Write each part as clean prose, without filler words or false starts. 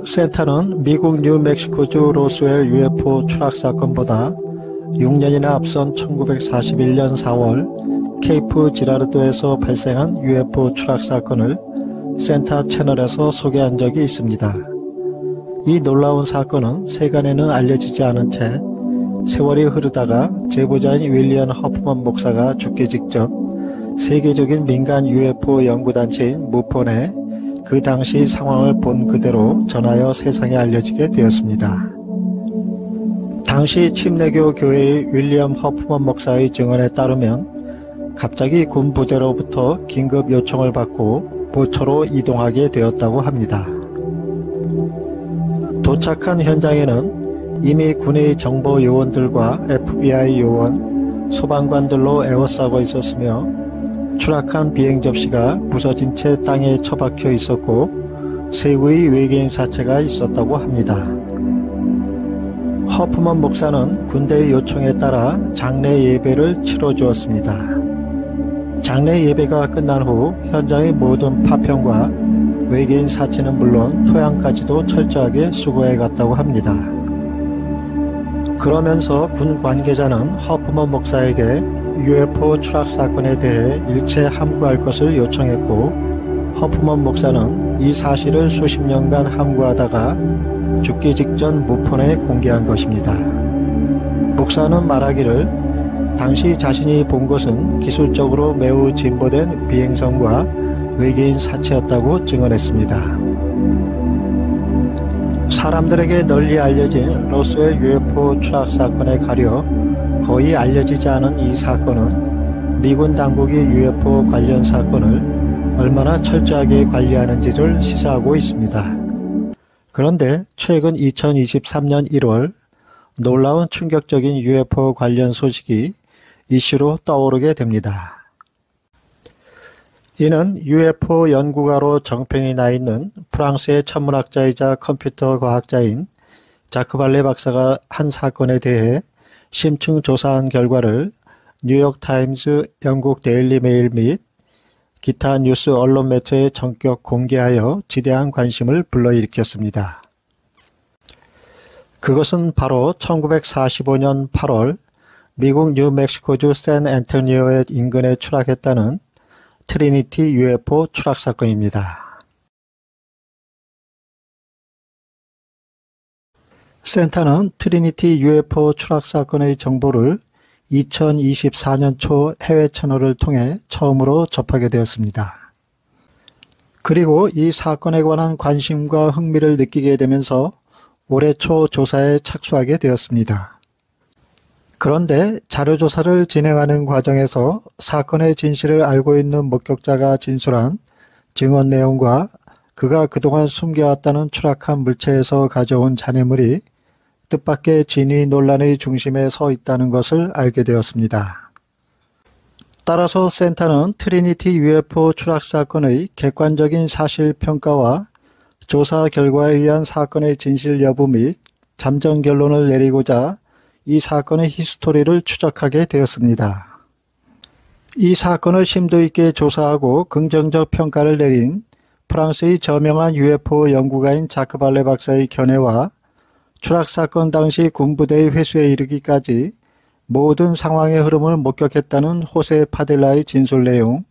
센터는 미국 뉴멕시코주 로스웰 UFO 추락 사건보다 6년이나 앞선 1941년 4월 케이프 지라르도에서 발생한 UFO 추락 사건을 센터 채널에서 소개한 적이 있습니다. 이 놀라운 사건은 세간에는 알려지지 않은 채 세월이 흐르다가 제보자인 윌리엄 허프먼 목사가 죽기 직전 세계적인 민간 UFO 연구단체인 무폰에 그 당시 상황을 본 그대로 전하여 세상에 알려지게 되었습니다. 당시 침례교 교회의 윌리엄 허프먼 목사의 증언에 따르면 갑자기 군 부대로부터 긴급 요청을 받고 보초로 이동하게 되었다고 합니다. 도착한 현장에는 이미 군의 정보 요원들과 FBI 요원, 소방관들로 에워싸고 있었으며 추락한 비행 접시가 부서진 채 땅에 처박혀 있었고 세구의 외계인 사체가 있었다고 합니다. 허프먼 목사는 군대의 요청에 따라 장례 예배를 치러주었습니다. 장례 예배가 끝난 후 현장의 모든 파편과 외계인 사체는 물론 토양까지도 철저하게 수거해 갔다고 합니다. 그러면서 군 관계자는 허프먼 목사에게 UFO 추락 사건에 대해 일체 함구할 것을 요청했고 허프먼 목사는 이 사실을 수십 년간 함구하다가 죽기 직전 무폰에 공개한 것입니다. 목사는 말하기를 당시 자신이 본 것은 기술적으로 매우 진보된 비행선과 외계인 사체였다고 증언했습니다. 사람들에게 널리 알려진 로스웰 UFO 추락 사건에 가려 거의 알려지지 않은 이 사건은 미군 당국이 UFO 관련 사건을 얼마나 철저하게 관리하는지를 시사하고 있습니다. 그런데 최근 2023년 1월 놀라운 충격적인 UFO 관련 소식이 이슈로 떠오르게 됩니다. 이는 UFO 연구가로 정평이 나 있는 프랑스의 천문학자이자 컴퓨터 과학자인 자크 발레 박사가 한 사건에 대해 심층 조사한 결과를 뉴욕타임즈, 영국 데일리 메일 및 기타 뉴스 언론 매체에 전격 공개하여 지대한 관심을 불러일으켰습니다. 그것은 바로 1945년 8월 미국 뉴멕시코주 샌앤토니오의 인근에 추락했다는 트리니티 UFO 추락 사건입니다. 센터는 트리니티 UFO 추락 사건의 정보를 2024년 초 해외 채널을 통해 처음으로 접하게 되었습니다. 그리고 이 사건에 관한 관심과 흥미를 느끼게 되면서 올해 초 조사에 착수하게 되었습니다. 그런데 자료조사를 진행하는 과정에서 사건의 진실을 알고 있는 목격자가 진술한 증언 내용과 그가 그동안 숨겨왔다는 추락한 물체에서 가져온 잔해물이 뜻밖의 진위 논란의 중심에 서 있다는 것을 알게 되었습니다. 따라서 센터는 트리니티 UFO 추락 사건의 객관적인 사실 평가와 조사 결과에 의한 사건의 진실 여부 및 잠정 결론을 내리고자 이 사건의 히스토리를 추적하게 되었습니다. 이 사건을 심도 있게 조사하고 긍정적 평가를 내린 프랑스의 저명한 UFO 연구가인 자크 발레 박사의 견해와 추락 사건 당시 군부대의 회수에 이르기까지 모든 상황의 흐름을 목격했다는 호세 파델라의 진술 내용,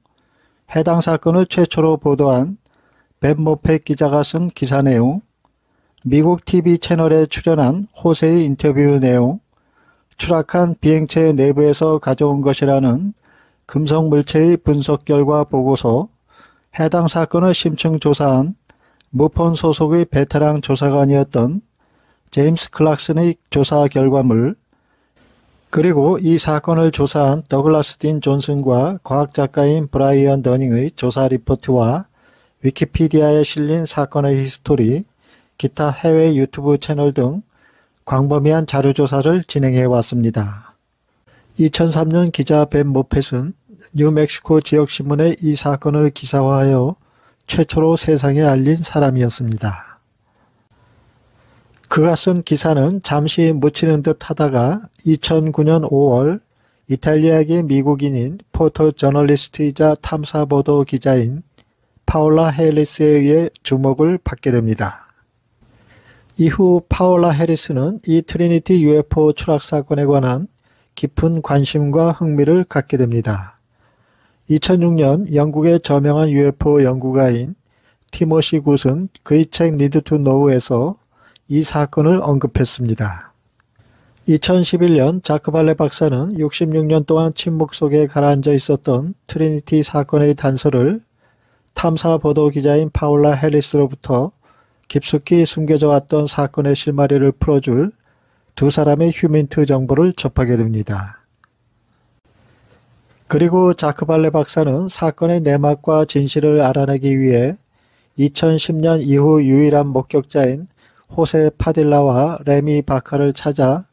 해당 사건을 최초로 보도한 벤 모펫 기자가 쓴 기사 내용, 미국 TV 채널에 출연한 호세의 인터뷰 내용, 추락한 비행체 내부에서 가져온 것이라는 금속 물체의 분석 결과 보고서, 해당 사건을 심층 조사한 무폰 소속의 베테랑 조사관이었던 제임스 클락슨의 조사 결과물, 그리고 이 사건을 조사한 더글라스 딘 존슨과 과학작가인 브라이언 더닝의 조사 리포트와 위키피디아에 실린 사건의 히스토리, 기타 해외 유튜브 채널 등 광범위한 자료조사를 진행해 왔습니다. 2003년 기자 벤 모펫은 뉴멕시코 지역신문에 이 사건을 기사화하여 최초로 세상에 알린 사람이었습니다. 그가 쓴 기사는 잠시 묻히는 듯 하다가 2009년 5월 이탈리아계 미국인인 포토 저널리스트이자 탐사보도 기자인 파울라 헤일리스에 의해 주목을 받게 됩니다. 이후 파울라 해리스는 이 트리니티 UFO 추락 사건에 관한 깊은 관심과 흥미를 갖게 됩니다. 2006년 영국의 저명한 UFO 연구가인 티모시 굿은 그의 책 Need to Know에서 이 사건을 언급했습니다. 2011년 자크 발레 박사는 66년 동안 침묵 속에 가라앉아 있었던 트리니티 사건의 단서를 탐사 보도 기자인 파울라 해리스로부터 깊숙이 숨겨져 왔던 사건의 실마리를 풀어줄 두 사람의 휴민트 정보를 접하게 됩니다. 그리고 자크 발레 박사는 사건의 내막과 진실을 알아내기 위해 2010년 이후 유일한 목격자인 호세 파딜라와 레미 바카를 찾아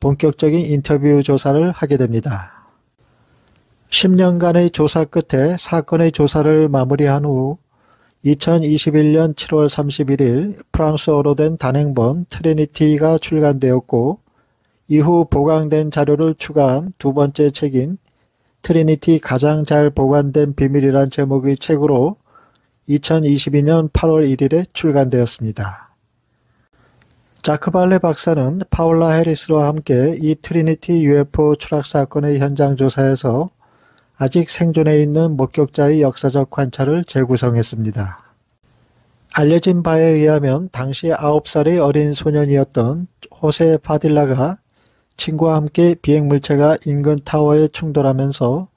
본격적인 인터뷰 조사를 하게 됩니다. 10년간의 조사 끝에 사건의 조사를 마무리한 후 2021년 7월 31일 프랑스어로 된 단행본 트리니티가 출간되었고 이후 보강된 자료를 추가한 두 번째 책인 트리니티 가장 잘 보관된 비밀이란 제목의 책으로 2022년 8월 1일에 출간되었습니다. 자크 발레 박사는 파울라 해리스와 함께 이 트리니티 UFO 추락 사건의 현장 조사에서 아직 생존해 있는 목격자의 역사적 관찰을 재구성했습니다. 알려진 바에 의하면 당시 9살의 어린 소년이었던 호세 파딜라가 친구와 함께 비행물체가 인근 타워에 충돌하면서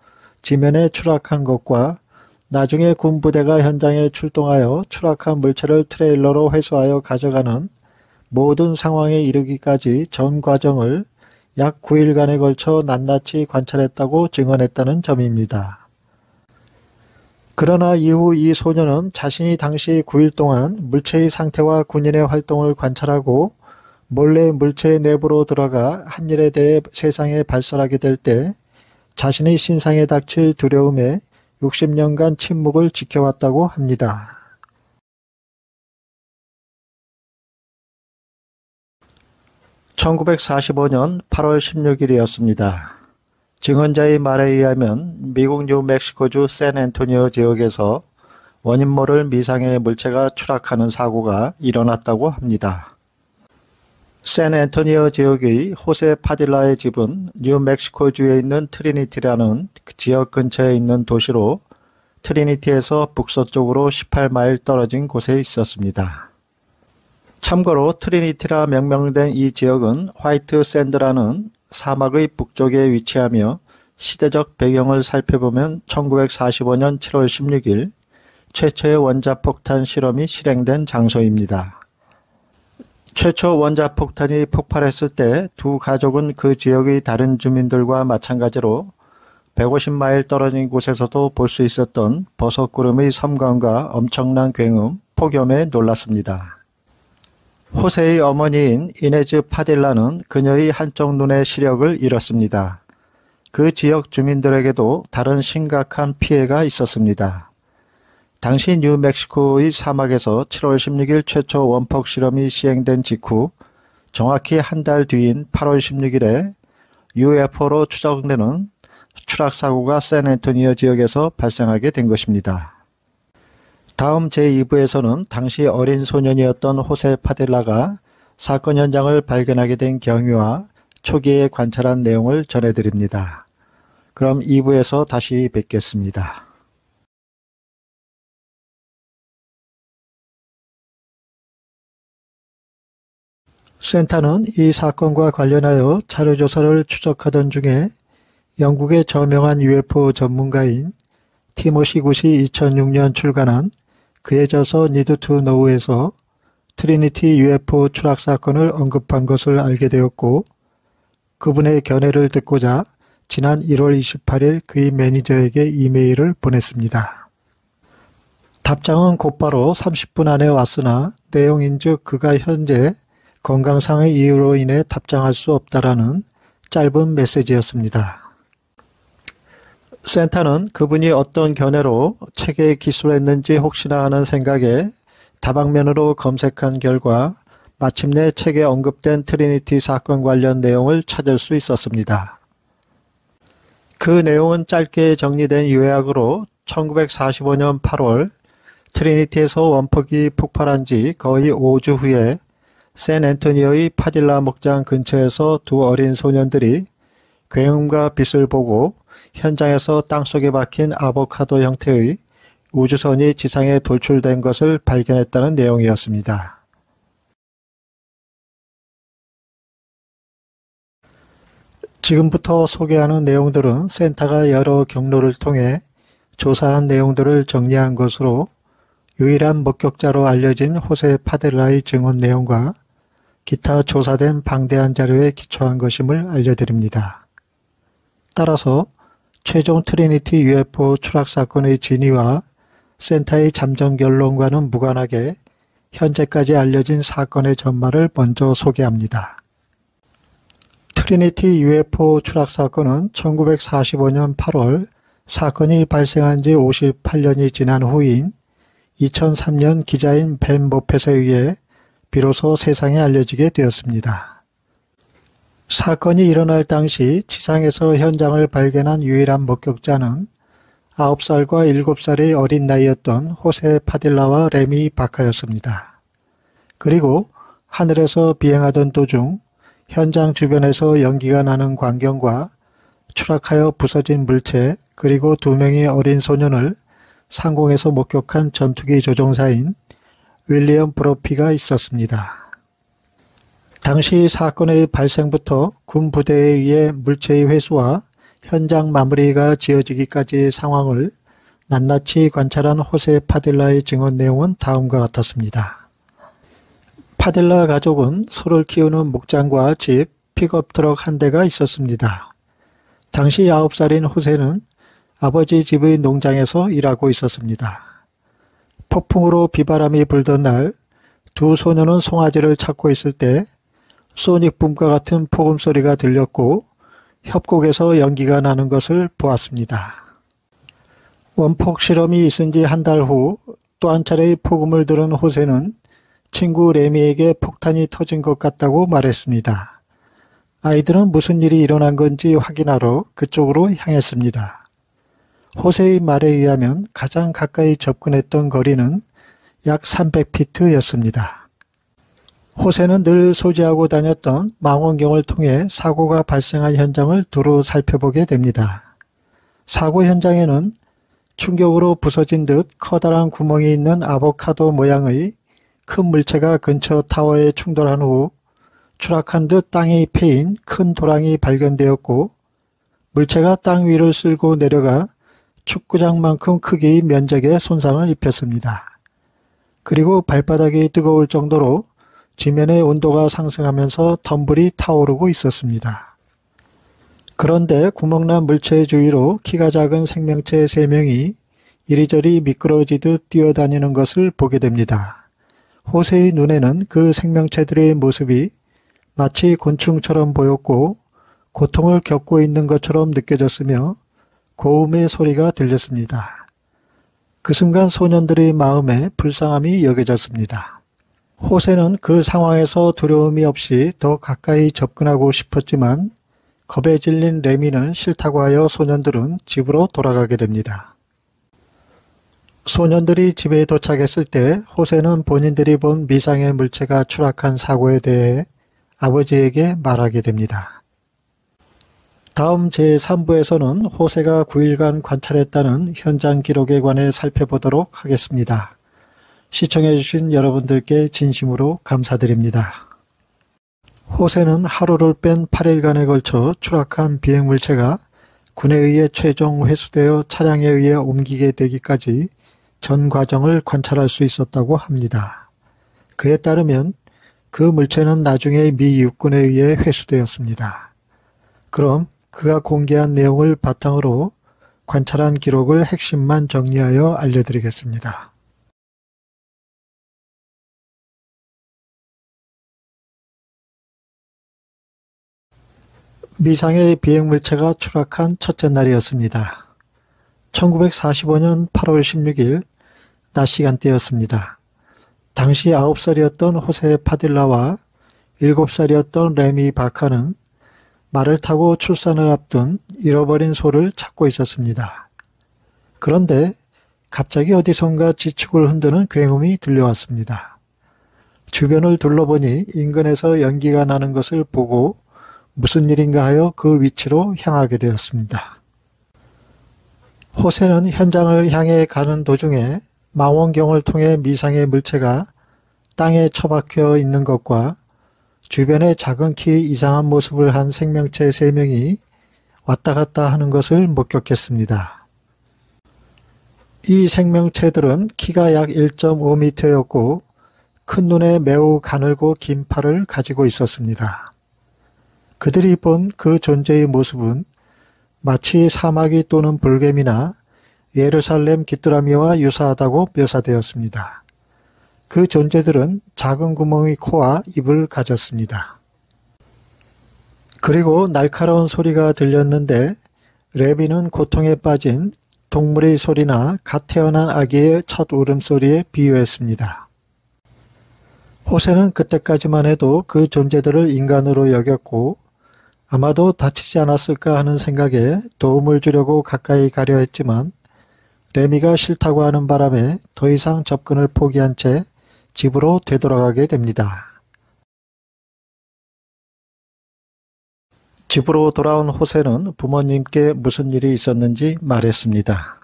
지면에 추락한 것과 나중에 군부대가 현장에 출동하여 추락한 물체를 트레일러로 회수하여 가져가는 모든 상황에 이르기까지 전 과정을 약 9일간에 걸쳐 낱낱이 관찰했다고 증언했다는 점입니다. 그러나 이후 이 소년은 자신이 당시 9일 동안 물체의 상태와 군인의 활동을 관찰하고 몰래 물체의 내부로 들어가 한 일에 대해 세상에 발설하게 될 때 자신의 신상에 닥칠 두려움에 60년간 침묵을 지켜왔다고 합니다. (1945년 8월 16일이었습니다) 증언자의 말에 의하면 미국 뉴멕시코주 샌앤토니오 지역에서 원인 모를 미상의 물체가 추락하는 사고가 일어났다고 합니다. 샌앤토니오 지역의 호세 파딜라의 집은 뉴멕시코주에 있는 트리니티라는 지역 근처에 있는 도시로 트리니티에서 북서쪽으로 18마일 떨어진 곳에 있었습니다. 참고로 트리니티라 명명된 이 지역은 화이트 샌드라는 사막의 북쪽에 위치하며 시대적 배경을 살펴보면 1945년 7월 16일 최초의 원자폭탄 실험이 실행된 장소입니다. 최초 원자폭탄이 폭발했을 때 두 가족은 그 지역의 다른 주민들과 마찬가지로 150마일 떨어진 곳에서도 볼 수 있었던 버섯구름의 섬광과 엄청난 굉음, 폭염에 놀랐습니다. 호세의 어머니인 이네즈 파딜라는 그녀의 한쪽 눈의 시력을 잃었습니다. 그 지역 주민들에게도 다른 심각한 피해가 있었습니다. 당시 뉴멕시코의 사막에서 7월 16일 최초 원폭 실험이 시행된 직후 정확히 한 달 뒤인 8월 16일에 UFO로 추정되는 추락사고가 샌앤토니오 지역에서 발생하게 된 것입니다. 다음 제2부에서는 당시 어린 소년이었던 호세 파딜라가 사건 현장을 발견하게 된 경위와 초기에 관찰한 내용을 전해드립니다. 그럼 2부에서 다시 뵙겠습니다. 센터는 이 사건과 관련하여 자료조사를 추적하던 중에 영국의 저명한 UFO 전문가인 티모시 굿이 2006년 출간한 그의 저서 Need to Know에서 트리니티 UFO 추락 사건을 언급한 것을 알게 되었고 그분의 견해를 듣고자 지난 1월 28일 그의 매니저에게 이메일을 보냈습니다. 답장은 곧바로 30분 안에 왔으나 내용인즉 그가 현재 건강상의 이유로 인해 답장할 수 없다라는 짧은 메시지였습니다. 센터는 그분이 어떤 견해로 책에 기술했는지 혹시나 하는 생각에 다방면으로 검색한 결과 마침내 책에 언급된 트리니티 사건 관련 내용을 찾을 수 있었습니다. 그 내용은 짧게 정리된 요약으로 1945년 8월 트리니티에서 원폭이 폭발한 지 거의 5주 후에 샌앤토니오의 파딜라 목장 근처에서 두 어린 소년들이 굉음과 빛을 보고 현장에서 땅속에 박힌 아보카도 형태의 우주선이 지상에 돌출된 것을 발견했다는 내용이었습니다. 지금부터 소개하는 내용들은 센터가 여러 경로를 통해 조사한 내용들을 정리한 것으로 유일한 목격자로 알려진 호세 파델라의 증언 내용과 기타 조사된 방대한 자료에 기초한 것임을 알려드립니다. 따라서 최종 트리니티 UFO 추락 사건의 진위와 센터의 잠정 결론과는 무관하게 현재까지 알려진 사건의 전말을 먼저 소개합니다. 트리니티 UFO 추락 사건은 1945년 8월 사건이 발생한 지 58년이 지난 후인 2003년 기자인 벤 모펫에 의해 비로소 세상에 알려지게 되었습니다. 사건이 일어날 당시 지상에서 현장을 발견한 유일한 목격자는 9살과 7살의 어린 나이였던 호세 파딜라와 레미 바카였습니다. 그리고 하늘에서 비행하던 도중 현장 주변에서 연기가 나는 광경과 추락하여 부서진 물체 그리고 2명의 어린 소년을 상공에서 목격한 전투기 조종사인 윌리엄 브로피가 있었습니다. 당시 사건의 발생부터 군 부대에 의해 물체의 회수와 현장 마무리가 지어지기까지의 상황을 낱낱이 관찰한 호세 파딜라의 증언 내용은 다음과 같았습니다. 파딜라 가족은 소를 키우는 목장과 집, 픽업 트럭 한 대가 있었습니다. 당시 9살인 호세는 아버지 집의 농장에서 일하고 있었습니다. 폭풍으로 비바람이 불던 날 두 소녀는 송아지를 찾고 있을 때 소닉붐과 같은 폭음 소리가 들렸고 협곡에서 연기가 나는 것을 보았습니다. 원폭 실험이 있은 지 한 달 후 또 한 차례의 폭음을 들은 호세는 친구 레미에게 폭탄이 터진 것 같다고 말했습니다. 아이들은 무슨 일이 일어난 건지 확인하러 그쪽으로 향했습니다. 호세의 말에 의하면 가장 가까이 접근했던 거리는 약 300피트였습니다. 호세는 늘 소지하고 다녔던 망원경을 통해 사고가 발생한 현장을 두루 살펴보게 됩니다. 사고 현장에는 충격으로 부서진 듯 커다란 구멍이 있는 아보카도 모양의 큰 물체가 근처 타워에 충돌한 후 추락한 듯 땅이 패인 큰 도랑이 발견되었고 물체가 땅 위를 쓸고 내려가 축구장만큼 크기의 면적에 손상을 입혔습니다. 그리고 발바닥이 뜨거울 정도로 지면의 온도가 상승하면서 덤불이 타오르고 있었습니다. 그런데 구멍난 물체의 주위로 키가 작은 생명체 3명이 이리저리 미끄러지듯 뛰어다니는 것을 보게 됩니다. 호세의 눈에는 그 생명체들의 모습이 마치 곤충처럼 보였고 고통을 겪고 있는 것처럼 느껴졌으며 고음의 소리가 들렸습니다. 그 순간 소년들의 마음에 불쌍함이 여겨졌습니다. 호세는 그 상황에서 두려움이 없이 더 가까이 접근하고 싶었지만 겁에 질린 레미는 싫다고 하여 소년들은 집으로 돌아가게 됩니다. 소년들이 집에 도착했을 때 호세는 본인들이 본 미상의 물체가 추락한 사고에 대해 아버지에게 말하게 됩니다. 다음 제3부에서는 호세가 9일간 관찰했다는 현장 기록에 관해 살펴보도록 하겠습니다. 시청해 주신 여러분들께 진심으로 감사드립니다. 호세는 하루를 뺀 8일간에 걸쳐 추락한 비행물체가 군에 의해 최종 회수되어 차량에 의해 옮기게 되기까지 전 과정을 관찰할 수 있었다고 합니다. 그에 따르면 그 물체는 나중에 미 육군에 의해 회수되었습니다. 그럼 그가 공개한 내용을 바탕으로 관찰한 기록을 핵심만 정리하여 알려드리겠습니다. 미상의 비행물체가 추락한 첫째 날이었습니다. 1945년 8월 16일 낮 시간대였습니다. 당시 9살이었던 호세 파딜라와 7살이었던 레미 바카는 말을 타고 출산을 앞둔 잃어버린 소를 찾고 있었습니다. 그런데 갑자기 어디선가 지축을 흔드는 굉음이 들려왔습니다. 주변을 둘러보니 인근에서 연기가 나는 것을 보고 무슨 일인가 하여 그 위치로 향하게 되었습니다. 호세는 현장을 향해 가는 도중에 망원경을 통해 미상의 물체가 땅에 처박혀 있는 것과 주변에 작은 키 이상한 모습을 한 생명체 3명이 왔다 갔다 하는 것을 목격했습니다. 이 생명체들은 키가 약 1.5m였고 큰 눈에 매우 가늘고 긴 팔을 가지고 있었습니다. 그들이 본 그 존재의 모습은 마치 사마귀 또는 불개미나 예루살렘 귀뚜라미와 유사하다고 묘사되었습니다. 그 존재들은 작은 구멍의 코와 입을 가졌습니다. 그리고 날카로운 소리가 들렸는데 레비는 고통에 빠진 동물의 소리나 갓 태어난 아기의 첫 울음소리에 비유했습니다. 호세는 그때까지만 해도 그 존재들을 인간으로 여겼고 아마도 다치지 않았을까 하는 생각에 도움을 주려고 가까이 가려 했지만 레미가 싫다고 하는 바람에 더 이상 접근을 포기한 채 집으로 되돌아가게 됩니다. 집으로 돌아온 호세는 부모님께 무슨 일이 있었는지 말했습니다.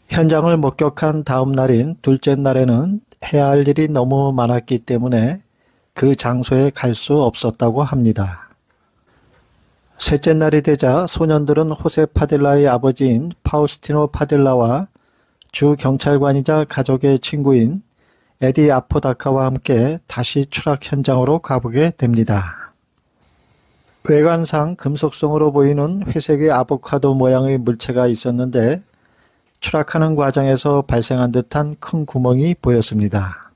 현장을 목격한 다음 날인 둘째 날에는 해야 할 일이 너무 많았기 때문에 그 장소에 갈 수 없었다고 합니다. 셋째 날이 되자 소년들은 호세 파딜라의 아버지인 파우스티노 파딜라와 주 경찰관이자 가족의 친구인 에디 아포다카와 함께 다시 추락 현장으로 가보게 됩니다. 외관상 금속성으로 보이는 회색의 아보카도 모양의 물체가 있었는데 추락하는 과정에서 발생한 듯한 큰 구멍이 보였습니다.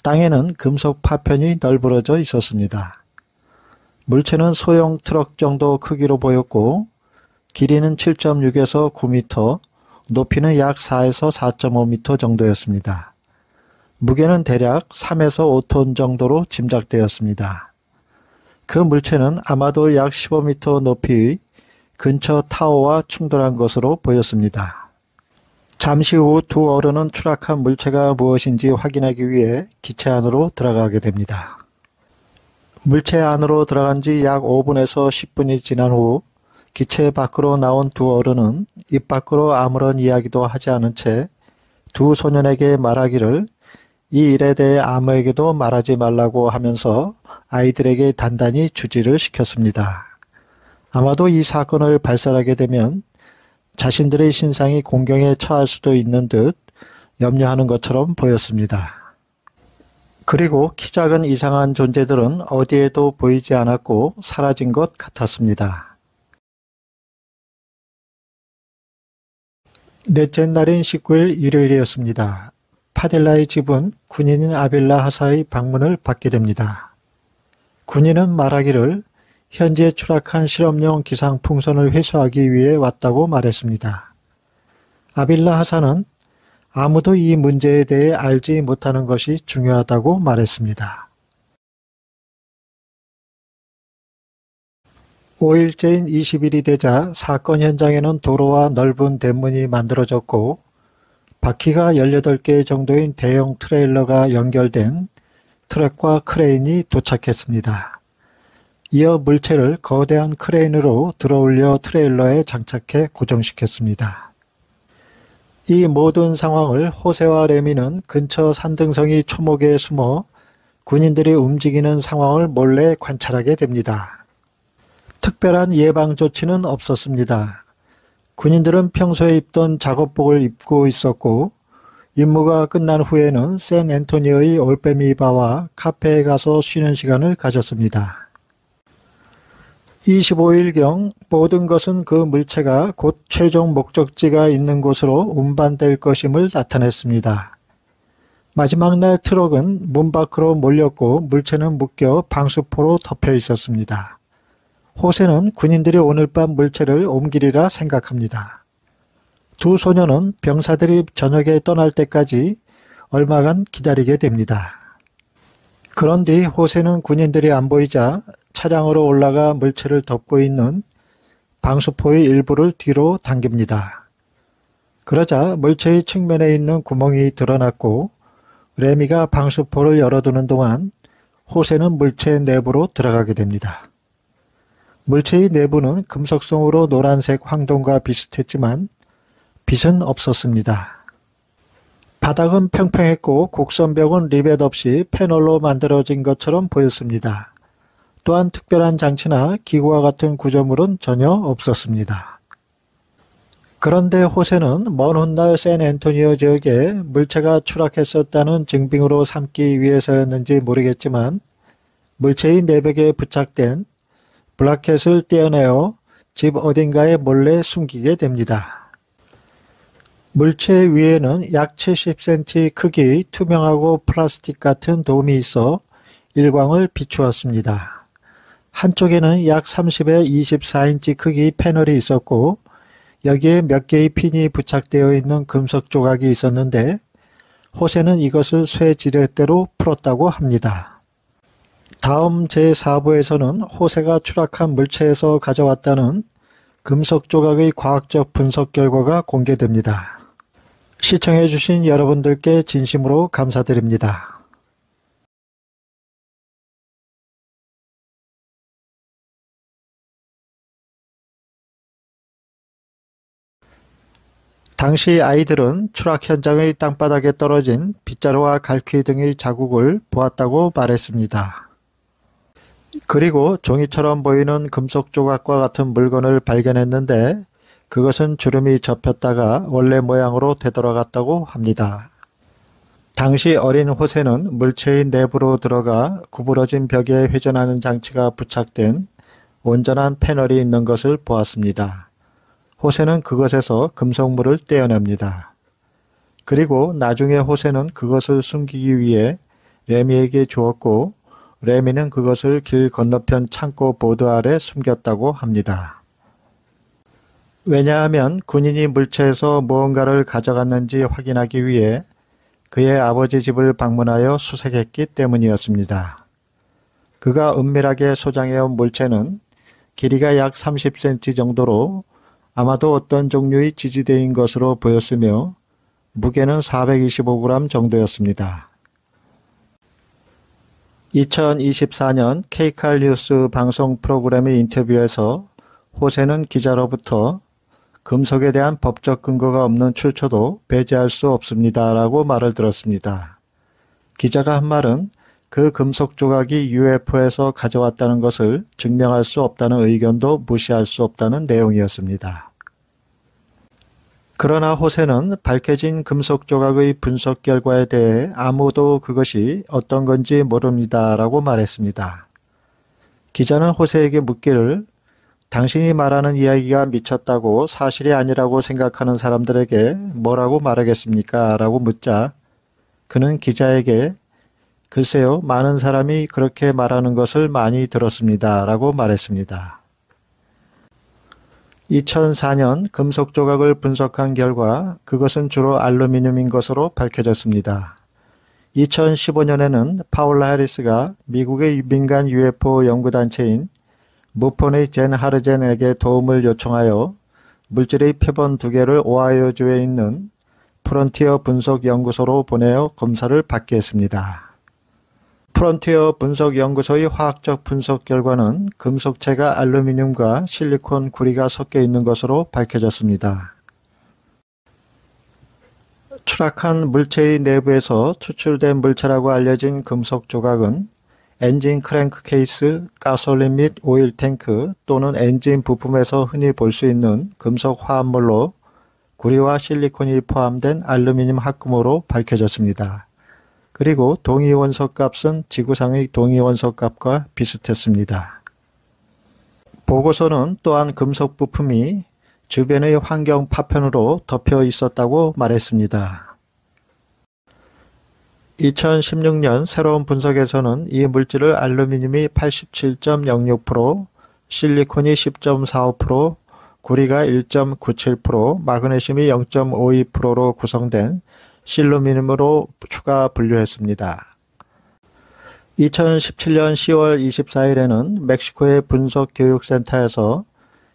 땅에는 금속 파편이 널브러져 있었습니다. 물체는 소형 트럭 정도 크기로 보였고 길이는 7.6에서 9m, 높이는 약 4에서 4.5m 정도였습니다. 무게는 대략 3에서 5톤 정도로 짐작되었습니다. 그 물체는 아마도 약 15m 높이의 근처 타워와 충돌한 것으로 보였습니다. 잠시 후 두 어른은 추락한 물체가 무엇인지 확인하기 위해 기체 안으로 들어가게 됩니다. 물체 안으로 들어간 지 약 5분에서 10분이 지난 후 기체 밖으로 나온 두 어른은 입 밖으로 아무런 이야기도 하지 않은 채 두 소년에게 말하기를 이 일에 대해 아무에게도 말하지 말라고 하면서 아이들에게 단단히 주지를 시켰습니다. 아마도 이 사건을 발설하게 되면 자신들의 신상이 공경에 처할 수도 있는 듯 염려하는 것처럼 보였습니다. 그리고 키 작은 이상한 존재들은 어디에도 보이지 않았고 사라진 것 같았습니다. 넷째 날인 19일 일요일이었습니다. 파딜라의 집은 군인인 아빌라 하사의 방문을 받게 됩니다. 군인은 말하기를 현지에 추락한 실험용 기상 풍선을 회수하기 위해 왔다고 말했습니다. 아빌라 하사는 아무도 이 문제에 대해 알지 못하는 것이 중요하다고 말했습니다. 5일째인 20일이 되자 사건 현장에는 도로와 넓은 대문이 만들어졌고 바퀴가 18개 정도인 대형 트레일러가 연결된 트럭과 크레인이 도착했습니다. 이어 물체를 거대한 크레인으로 들어올려 트레일러에 장착해 고정시켰습니다. 이 모든 상황을 호세와 레미는 근처 산등성이 초목에 숨어 군인들이 움직이는 상황을 몰래 관찰하게 됩니다. 특별한 예방 조치는 없었습니다. 군인들은 평소에 입던 작업복을 입고 있었고 임무가 끝난 후에는 샌 앤토니오의 올빼미 바와 카페에 가서 쉬는 시간을 가졌습니다. 25일경 모든 것은 그 물체가 곧 최종 목적지가 있는 곳으로 운반될 것임을 나타냈습니다. 마지막 날 트럭은 문 밖으로 몰렸고 물체는 묶여 방수포로 덮여 있었습니다. 호세는 군인들이 오늘 밤 물체를 옮기리라 생각합니다. 두 소년은 병사들이 저녁에 떠날 때까지 얼마간 기다리게 됩니다. 그런 뒤 호세는 군인들이 안 보이자 차량으로 올라가 물체를 덮고 있는 방수포의 일부를 뒤로 당깁니다. 그러자 물체의 측면에 있는 구멍이 드러났고 레미가 방수포를 열어두는 동안 호세는 물체 내부로 들어가게 됩니다. 물체의 내부는 금속성으로 노란색 황동과 비슷했지만 빛은 없었습니다. 바닥은 평평했고 곡선벽은 리벳 없이 패널로 만들어진 것처럼 보였습니다. 또한 특별한 장치나 기구와 같은 구조물은 전혀 없었습니다. 그런데 호세는 먼 훗날 샌앤토니오 지역에 물체가 추락했었다는 증빙으로 삼기 위해서였는지 모르겠지만 물체의 내벽에 부착된 블라켓을 떼어내어 집 어딘가에 몰래 숨기게 됩니다. 물체 위에는 약 70cm 크기의 투명하고 플라스틱 같은 돔이 있어 일광을 비추었습니다. 한쪽에는 약 30에 24인치 크기 패널이 있었고 여기에 몇 개의 핀이 부착되어 있는 금속 조각이 있었는데 호세는 이것을 쇠 지렛대로 풀었다고 합니다. 다음 제4부에서는 호세가 추락한 물체에서 가져왔다는 금속 조각의 과학적 분석 결과가 공개됩니다. 시청해 주신 여러분들께 진심으로 감사드립니다. 당시 아이들은 추락 현장의 땅바닥에 떨어진 빗자루와 갈퀴 등의 자국을 보았다고 말했습니다. 그리고 종이처럼 보이는 금속 조각과 같은 물건을 발견했는데 그것은 주름이 접혔다가 원래 모양으로 되돌아갔다고 합니다. 당시 어린 호세는 물체의 내부로 들어가 구부러진 벽에 회전하는 장치가 부착된 온전한 패널이 있는 것을 보았습니다. 호세는 그것에서 금속물을 떼어냅니다. 그리고 나중에 호세는 그것을 숨기기 위해 레미에게 주었고 레미는 그것을 길 건너편 창고 보드 아래 숨겼다고 합니다. 왜냐하면 군인이 물체에서 무언가를 가져갔는지 확인하기 위해 그의 아버지 집을 방문하여 수색했기 때문이었습니다. 그가 은밀하게 소장해온 물체는 길이가 약 30cm 정도로 아마도 어떤 종류의 지지대인 것으로 보였으며 무게는 425g 정도였습니다. 2024년 케이칼 뉴스 방송 프로그램의 인터뷰에서 호세는 기자로부터 금속에 대한 법적 근거가 없는 출처도 배제할 수 없습니다 라고 말을 들었습니다. 기자가 한 말은 그 금속 조각이 UFO에서 가져왔다는 것을 증명할 수 없다는 의견도 무시할 수 없다는 내용이었습니다. 그러나 호세는 밝혀진 금속 조각의 분석 결과에 대해 아무도 그것이 어떤 건지 모릅니다 라고 말했습니다. 기자는 호세에게 묻기를 당신이 말하는 이야기가 미쳤다고 사실이 아니라고 생각하는 사람들에게 뭐라고 말하겠습니까? 라고 묻자 그는 기자에게 글쎄요, 많은 사람이 그렇게 말하는 것을 많이 들었습니다 라고 말했습니다. 2004년 금속 조각을 분석한 결과 그것은 주로 알루미늄인 것으로 밝혀졌습니다. 2015년에는 파울라 해리스가 미국의 민간 UFO 연구단체인 무폰의 젠 하르젠에게 도움을 요청하여 물질의 표본 2개를 오하이오주에 있는 프론티어 분석 연구소로 보내어 검사를 받게 했습니다. 프론티어 분석 연구소의 화학적 분석 결과는 금속체가 알루미늄과 실리콘 구리가 섞여 있는 것으로 밝혀졌습니다. 추락한 물체의 내부에서 추출된 물체라고 알려진 금속 조각은 엔진 크랭크 케이스, 가솔린 및 오일 탱크 또는 엔진 부품에서 흔히 볼 수 있는 금속 화합물로 구리와 실리콘이 포함된 알루미늄 합금으로 밝혀졌습니다. 그리고 동위 원소 값은 지구상의 동위 원소 값과 비슷했습니다. 보고서는 또한 금속 부품이 주변의 환경 파편으로 덮여 있었다고 말했습니다. 2016년 새로운 분석에서는 이 물질을 알루미늄이 87.06%, 실리콘이 10.45%, 구리가 1.97%, 마그네슘이 0.52%로 구성된 실루미늄으로 추가 분류했습니다. 2017년 10월 24일에는 멕시코의 분석교육센터에서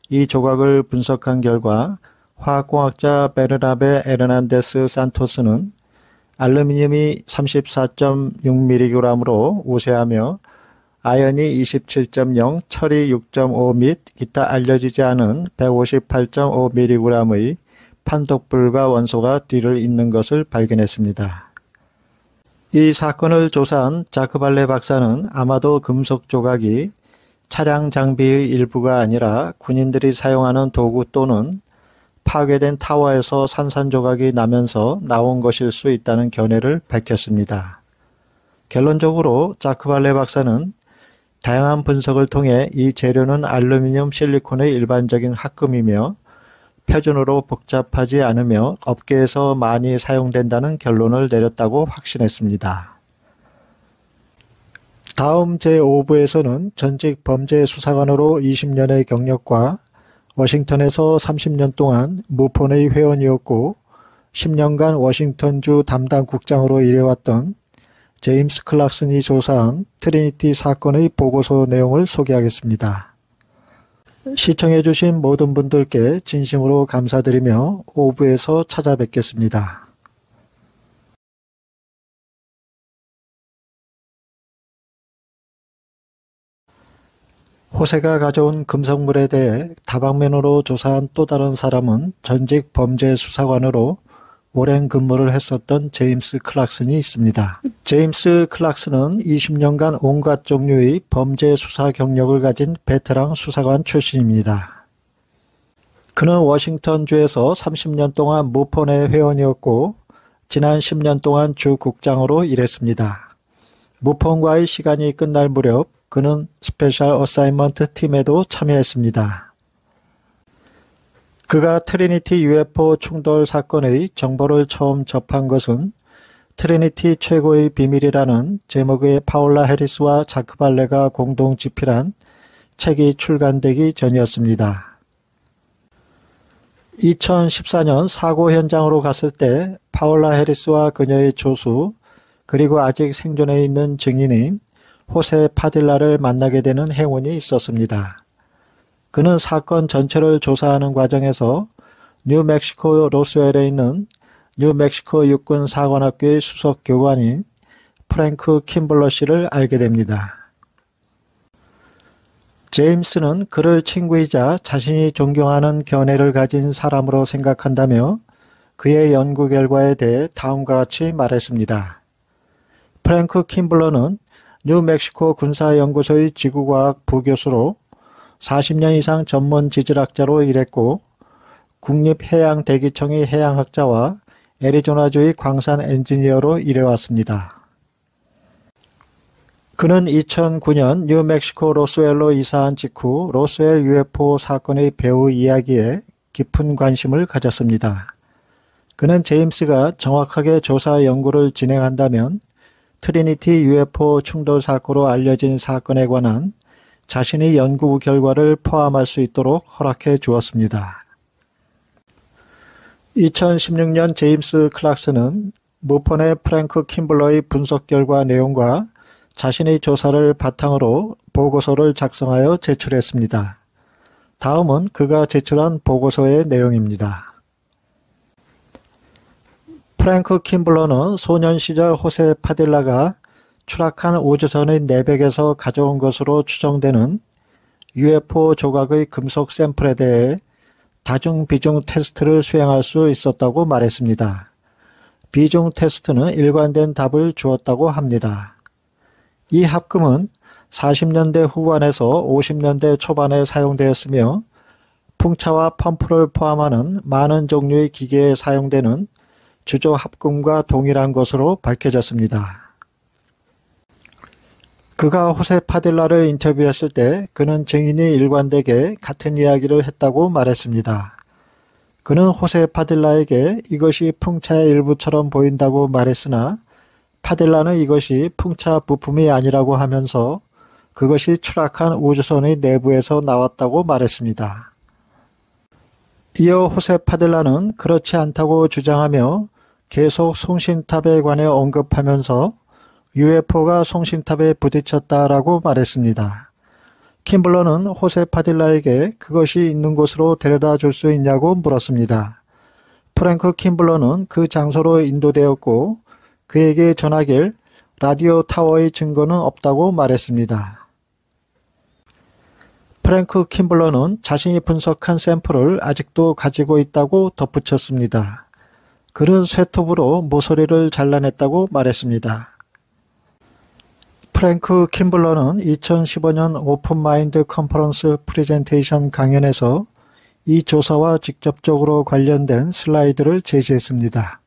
이 조각을 분석한 결과 화학공학자 베르나베 에르난데스 산토스는 알루미늄이 34.6mg으로 우세하며 아연이 27.0, 철이 6.5 및 기타 알려지지 않은 158.5mg의 판독불가 원소가 뒤를 잇는 것을 발견했습니다. 이 사건을 조사한 자크발레 박사는 아마도 금속 조각이 차량 장비의 일부가 아니라 군인들이 사용하는 도구 또는 파괴된 타워에서 산산조각이 나면서 나온 것일 수 있다는 견해를 밝혔습니다. 결론적으로 자크발레 박사는 다양한 분석을 통해 이 재료는 알루미늄 실리콘의 일반적인 합금이며 표준으로 복잡하지 않으며 업계에서 많이 사용된다는 결론을 내렸다고 확신했습니다. 다음 제5부에서는 전직 범죄수사관으로 20년의 경력과 워싱턴에서 30년 동안 무폰의 회원이었고 10년간 워싱턴주 담당 국장으로 일해왔던 제임스 클락슨이 조사한 트리니티 사건의 보고서 내용을 소개하겠습니다. 시청해 주신 모든 분들께 진심으로 감사드리며 5부에서 찾아뵙겠습니다. 호세가 가져온 금속물에 대해 다방면으로 조사한 또 다른 사람은 전직 범죄수사관으로 오랜 근무를 했었던 제임스 클락슨이 있습니다. 제임스 클락슨은 20년간 온갖 종류의 범죄 수사 경력을 가진 베테랑 수사관 출신입니다. 그는 워싱턴주에서 30년 동안 무폰의 회원이었고 지난 10년 동안 주 국장으로 일했습니다. 무폰과의 시간이 끝날 무렵 그는 스페셜 어사이먼트 팀에도 참여했습니다. 그가 트리니티 UFO 충돌 사건의 정보를 처음 접한 것은 트리니티 최고의 비밀이라는 제목의 파울라 해리스와 자크 발레가 공동 집필한 책이 출간되기 전이었습니다. 2014년 사고 현장으로 갔을 때 파울라 해리스와 그녀의 조수 그리고 아직 생존해 있는 증인인 호세 파딜라를 만나게 되는 행운이 있었습니다. 그는 사건 전체를 조사하는 과정에서 뉴멕시코 로스웰에 있는 뉴멕시코 육군 사관학교의 수석 교관인 프랭크 킴블러 씨를 알게 됩니다. 제임스는 그를 친구이자 자신이 존경하는 견해를 가진 사람으로 생각한다며 그의 연구 결과에 대해 다음과 같이 말했습니다. 프랭크 킴블러는 뉴멕시코 군사연구소의 지구과학 부교수로 40년 이상 전문 지질학자로 일했고 국립해양대기청의 해양학자와 애리조나주의 광산 엔지니어로 일해왔습니다. 그는 2009년 뉴멕시코 로스웰로 이사한 직후 로스웰 UFO 사건의 배후 이야기에 깊은 관심을 가졌습니다. 그는 제임스가 정확하게 조사 연구를 진행한다면 트리니티 UFO 충돌 사고로 알려진 사건에 관한 자신의 연구 결과를 포함할 수 있도록 허락해 주었습니다. 2016년 제임스 클락슨은 무폰의 프랭크 킴블러의 분석 결과 내용과 자신의 조사를 바탕으로 보고서를 작성하여 제출했습니다. 다음은 그가 제출한 보고서의 내용입니다. 프랭크 킴블러는 소년 시절 호세 파딜라가 추락한 우주선의 내벽에서 가져온 것으로 추정되는 UFO 조각의 금속 샘플에 대해 다중 비중 테스트를 수행할 수 있었다고 말했습니다. 비중 테스트는 일관된 답을 주었다고 합니다. 이 합금은 40년대 후반에서 50년대 초반에 사용되었으며 풍차와 펌프를 포함하는 많은 종류의 기계에 사용되는 주조 합금과 동일한 것으로 밝혀졌습니다. 그가 호세 파딜라를 인터뷰했을 때 그는 증인이 일관되게 같은 이야기를 했다고 말했습니다. 그는 호세 파딜라에게 이것이 풍차의 일부처럼 보인다고 말했으나 파딜라는 이것이 풍차 부품이 아니라고 하면서 그것이 추락한 우주선의 내부에서 나왔다고 말했습니다. 이어 호세 파딜라는 그렇지 않다고 주장하며 계속 송신탑에 관해 언급하면서 UFO가 송신탑에 부딪혔다라고 말했습니다. 킴블러는 호세 파딜라에게 그것이 있는 곳으로 데려다 줄 수 있냐고 물었습니다. 프랭크 킴블러는 그 장소로 인도되었고 그에게 전하길 라디오 타워의 증거는 없다고 말했습니다. 프랭크 킴블러는 자신이 분석한 샘플을 아직도 가지고 있다고 덧붙였습니다. 그는 쇠톱으로 모서리를 잘라냈다고 말했습니다. 프랭크 킴블러는 2015년 오픈마인드 컨퍼런스 프레젠테이션 강연에서 이 조사와 직접적으로 관련된 슬라이드를 제시했습니다.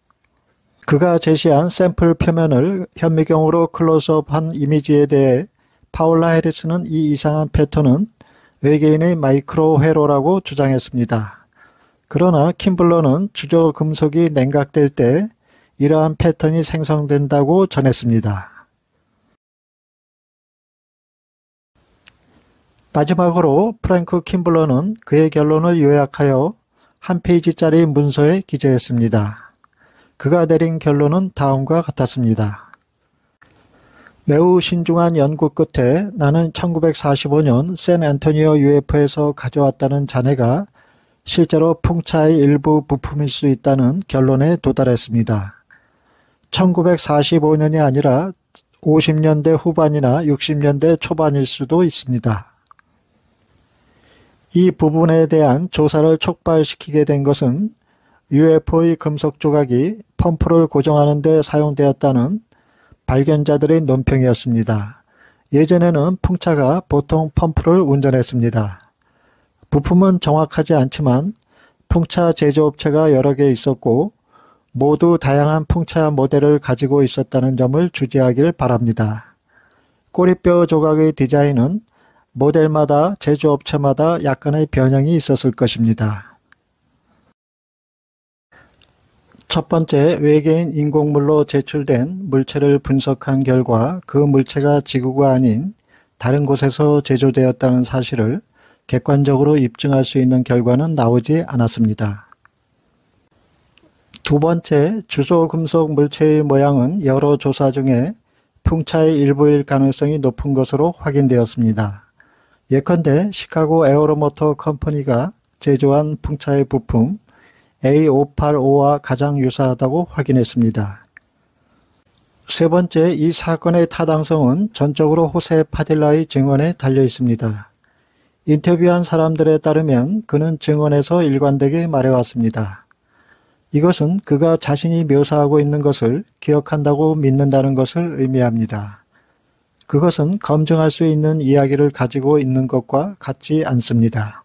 그가 제시한 샘플 표면을 현미경으로 클로즈업한 이미지에 대해 파울라 해리스는 이 이상한 패턴은 외계인의 마이크로 회로라고 주장했습니다. 그러나 킴블러는 주저 금속이 냉각될 때 이러한 패턴이 생성된다고 전했습니다. 마지막으로 프랭크 킴블러는 그의 결론을 요약하여 한 페이지짜리 문서에 기재했습니다. 그가 내린 결론은 다음과 같았습니다. 매우 신중한 연구 끝에 나는 1945년 샌앤토니오 UFO에서 가져왔다는 잔해가 실제로 풍차의 일부 부품일 수 있다는 결론에 도달했습니다. 1945년이 아니라 50년대 후반이나 60년대 초반일 수도 있습니다. 이 부분에 대한 조사를 촉발시키게 된 것은 UFO의 금속 조각이 펌프를 고정하는 데 사용되었다는 발견자들의 논평이었습니다. 예전에는 풍차가 보통 펌프를 운전했습니다. 부품은 정확하지 않지만 풍차 제조업체가 여러 개 있었고 모두 다양한 풍차 모델을 가지고 있었다는 점을 주지하길 바랍니다. 꼬리뼈 조각의 디자인은 모델마다 제조업체마다 약간의 변형이 있었을 것입니다. 첫 번째, 외계인 인공물로 제출된 물체를 분석한 결과 그 물체가 지구가 아닌 다른 곳에서 제조되었다는 사실을 객관적으로 입증할 수 있는 결과는 나오지 않았습니다. 두 번째, 주소 금속 물체의 모양은 여러 조사 중에 풍차의 일부일 가능성이 높은 것으로 확인되었습니다. 예컨대 시카고 에어로모터 컴퍼니가 제조한 풍차의 부품 A585와 가장 유사하다고 확인했습니다. 세 번째, 이 사건의 타당성은 전적으로 호세 파딜라의 증언에 달려 있습니다. 인터뷰한 사람들에 따르면 그는 증언에서 일관되게 말해왔습니다. 이것은 그가 자신이 묘사하고 있는 것을 기억한다고 믿는다는 것을 의미합니다. 그것은 검증할 수 있는 이야기를 가지고 있는 것과 같지 않습니다.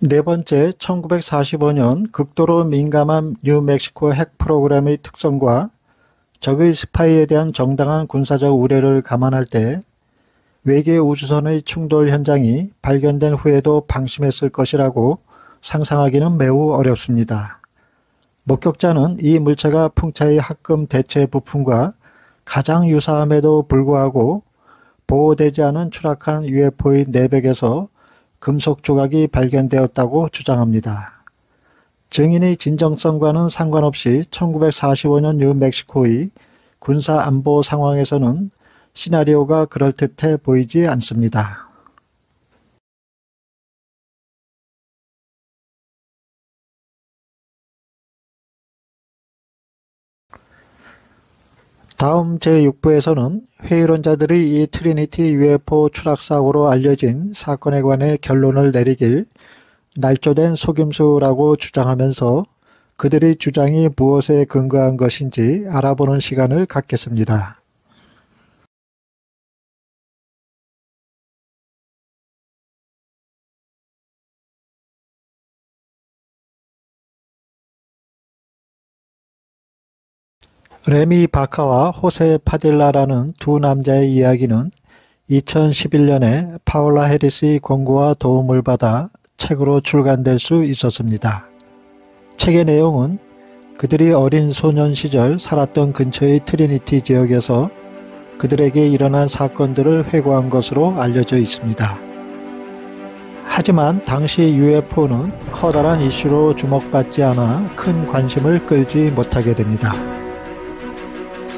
네 번째, 1945년 극도로 민감한 뉴멕시코 핵 프로그램의 특성과 적의 스파이에 대한 정당한 군사적 우려를 감안할 때 외계 우주선의 충돌 현장이 발견된 후에도 방심했을 것이라고 상상하기는 매우 어렵습니다. 목격자는 이 물체가 풍차의 합금 대체 부품과 가장 유사함에도 불구하고 보호되지 않은 추락한 UFO의 내벽에서 금속 조각이 발견되었다고 주장합니다. 증인의 진정성과는 상관없이 1945년 뉴멕시코의 군사 안보 상황에서는 시나리오가 그럴듯해 보이지 않습니다. 다음 제6부에서는 회의론자들이 이 트리니티 UFO 추락사고로 알려진 사건에 관해 결론을 내리길 날조된 속임수라고 주장하면서 그들의 주장이 무엇에 근거한 것인지 알아보는 시간을 갖겠습니다. 레미 바카와 호세 파딜라라는 두 남자의 이야기는 2011년에 파울라 해리스의 권고와 도움을 받아 책으로 출간될 수 있었습니다. 책의 내용은 그들이 어린 소년 시절 살았던 근처의 트리니티 지역에서 그들에게 일어난 사건들을 회고한 것으로 알려져 있습니다. 하지만 당시 UFO는 커다란 이슈로 주목받지 않아 큰 관심을 끌지 못하게 됩니다.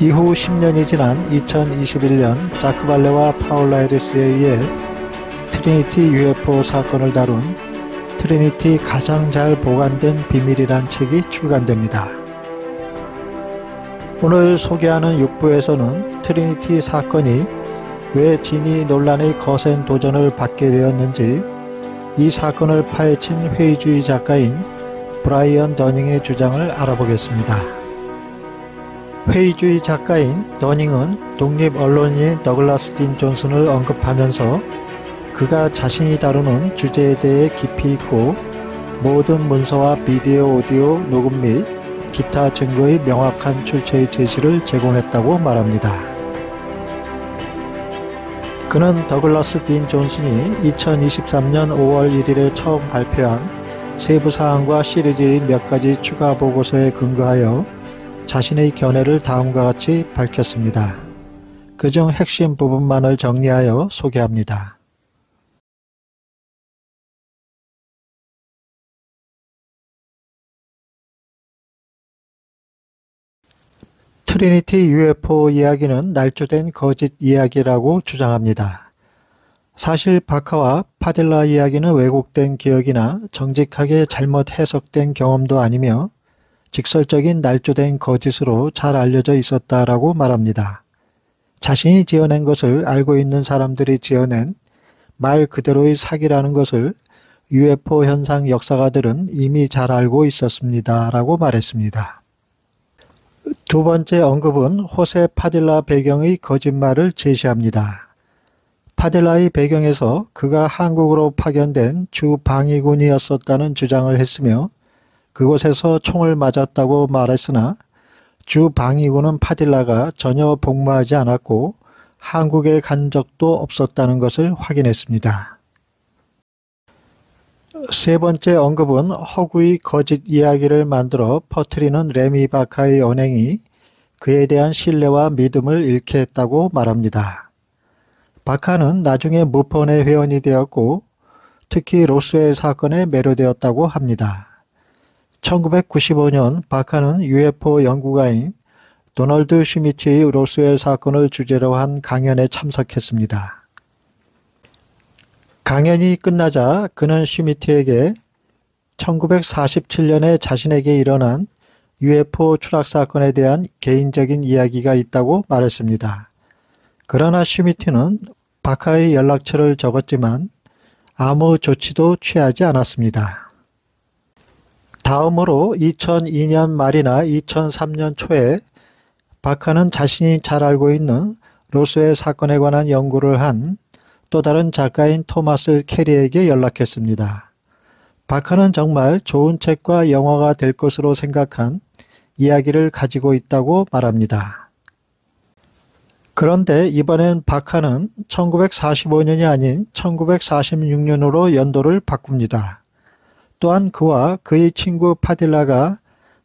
이후 10년이 지난 2021년 자크 발레와 파울라 해리스에 의해 트리니티 UFO 사건을 다룬 트리니티 가장 잘 보관된 비밀이란 책이 출간됩니다. 오늘 소개하는 6부에서는 트리니티 사건이 왜 진위 논란의 거센 도전을 받게 되었는지, 이 사건을 파헤친 회의주의 작가인 브라이언 더닝의 주장을 알아보겠습니다. 회의주의 작가인 더닝은 독립 언론인인 더글라스 딘 존슨을 언급하면서 그가 자신이 다루는 주제에 대해 깊이 있고 모든 문서와 비디오, 오디오, 녹음 및 기타 증거의 명확한 출처의 제시를 제공했다고 말합니다. 그는 더글라스 딘 존슨이 2023년 5월 1일에 처음 발표한 세부 사항과 시리즈의 몇 가지 추가 보고서에 근거하여 자신의 견해를 다음과 같이 밝혔습니다. 그중 핵심 부분만을 정리하여 소개합니다. 트리니티 UFO 이야기는 날조된 거짓 이야기라고 주장합니다. 사실 바카와 파딜라 이야기는 왜곡된 기억이나 정직하게 잘못 해석된 경험도 아니며 직설적인 날조된 거짓으로 잘 알려져 있었다라고 말합니다. 자신이 지어낸 것을 알고 있는 사람들이 지어낸 말 그대로의 사기라는 것을 UFO 현상 역사가들은 이미 잘 알고 있었습니다. 라고 말했습니다. 두 번째 언급은 호세 파딜라 배경의 거짓말을 제시합니다. 파딜라의 배경에서 그가 한국으로 파견된 주 방위군이었었다는 주장을 했으며 그곳에서 총을 맞았다고 말했으나 주 방위군은 파딜라가 전혀 복무하지 않았고 한국에 간 적도 없었다는 것을 확인했습니다. 세 번째 언급은 허구의 거짓 이야기를 만들어 퍼뜨리는 레미 바카의 언행이 그에 대한 신뢰와 믿음을 잃게 했다고 말합니다. 바카는 나중에 무폰의 회원이 되었고 특히 로스웰 사건에 매료되었다고 합니다. 1995년 바카는 UFO 연구가인 도널드 슈미츠의 로스웰 사건을 주제로 한 강연에 참석했습니다. 강연이 끝나자 그는 슈미트에게 1947년에 자신에게 일어난 UFO 추락 사건에 대한 개인적인 이야기가 있다고 말했습니다. 그러나 슈미트는 바카의 연락처를 적었지만 아무 조치도 취하지 않았습니다. 다음으로 2002년 말이나 2003년 초에 바카는 자신이 잘 알고 있는 로스웰 사건에 관한 연구를 한 또 다른 작가인 토마스 캐리에게 연락했습니다. 바카는 정말 좋은 책과 영화가 될 것으로 생각한 이야기를 가지고 있다고 말합니다. 그런데 이번엔 바카는 1945년이 아닌 1946년으로 연도를 바꿉니다. 또한 그와 그의 친구 파딜라가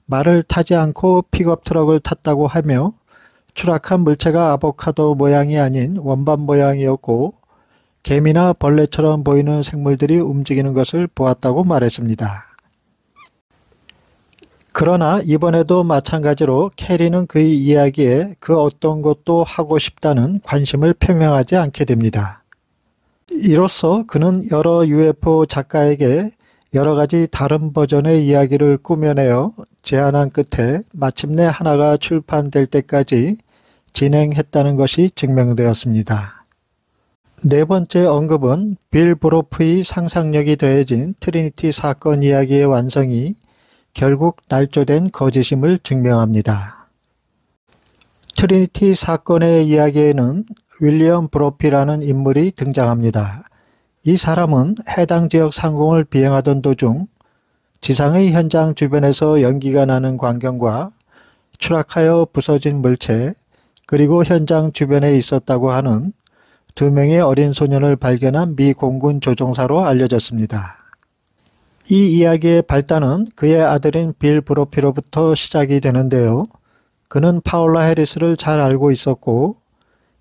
말을 타지 않고 픽업 트럭을 탔다고 하며 추락한 물체가 아보카도 모양이 아닌 원반 모양이었고 개미나 벌레처럼 보이는 생물들이 움직이는 것을 보았다고 말했습니다. 그러나 이번에도 마찬가지로 캐리는 그의 이야기에 그 어떤 것도 하고 싶다는 관심을 표명하지 않게 됩니다. 이로써 그는 여러 UFO 작가에게 여러 가지 다른 버전의 이야기를 꾸며내어 제안한 끝에 마침내 하나가 출판될 때까지 진행했다는 것이 증명되었습니다. 네 번째 언급은 빌 브로프의 상상력이 더해진 트리니티 사건 이야기의 완성이 결국 날조된 거짓임을 증명합니다. 트리니티 사건의 이야기에는 윌리엄 브로피라는 인물이 등장합니다. 이 사람은 해당 지역 상공을 비행하던 도중 지상의 현장 주변에서 연기가 나는 광경과 추락하여 부서진 물체 그리고 현장 주변에 있었다고 하는 두 명의 어린 소년을 발견한 미 공군 조종사로 알려졌습니다. 이 이야기의 발단은 그의 아들인 빌 브로피로부터 시작이 되는데요. 그는 파울라 해리스를 잘 알고 있었고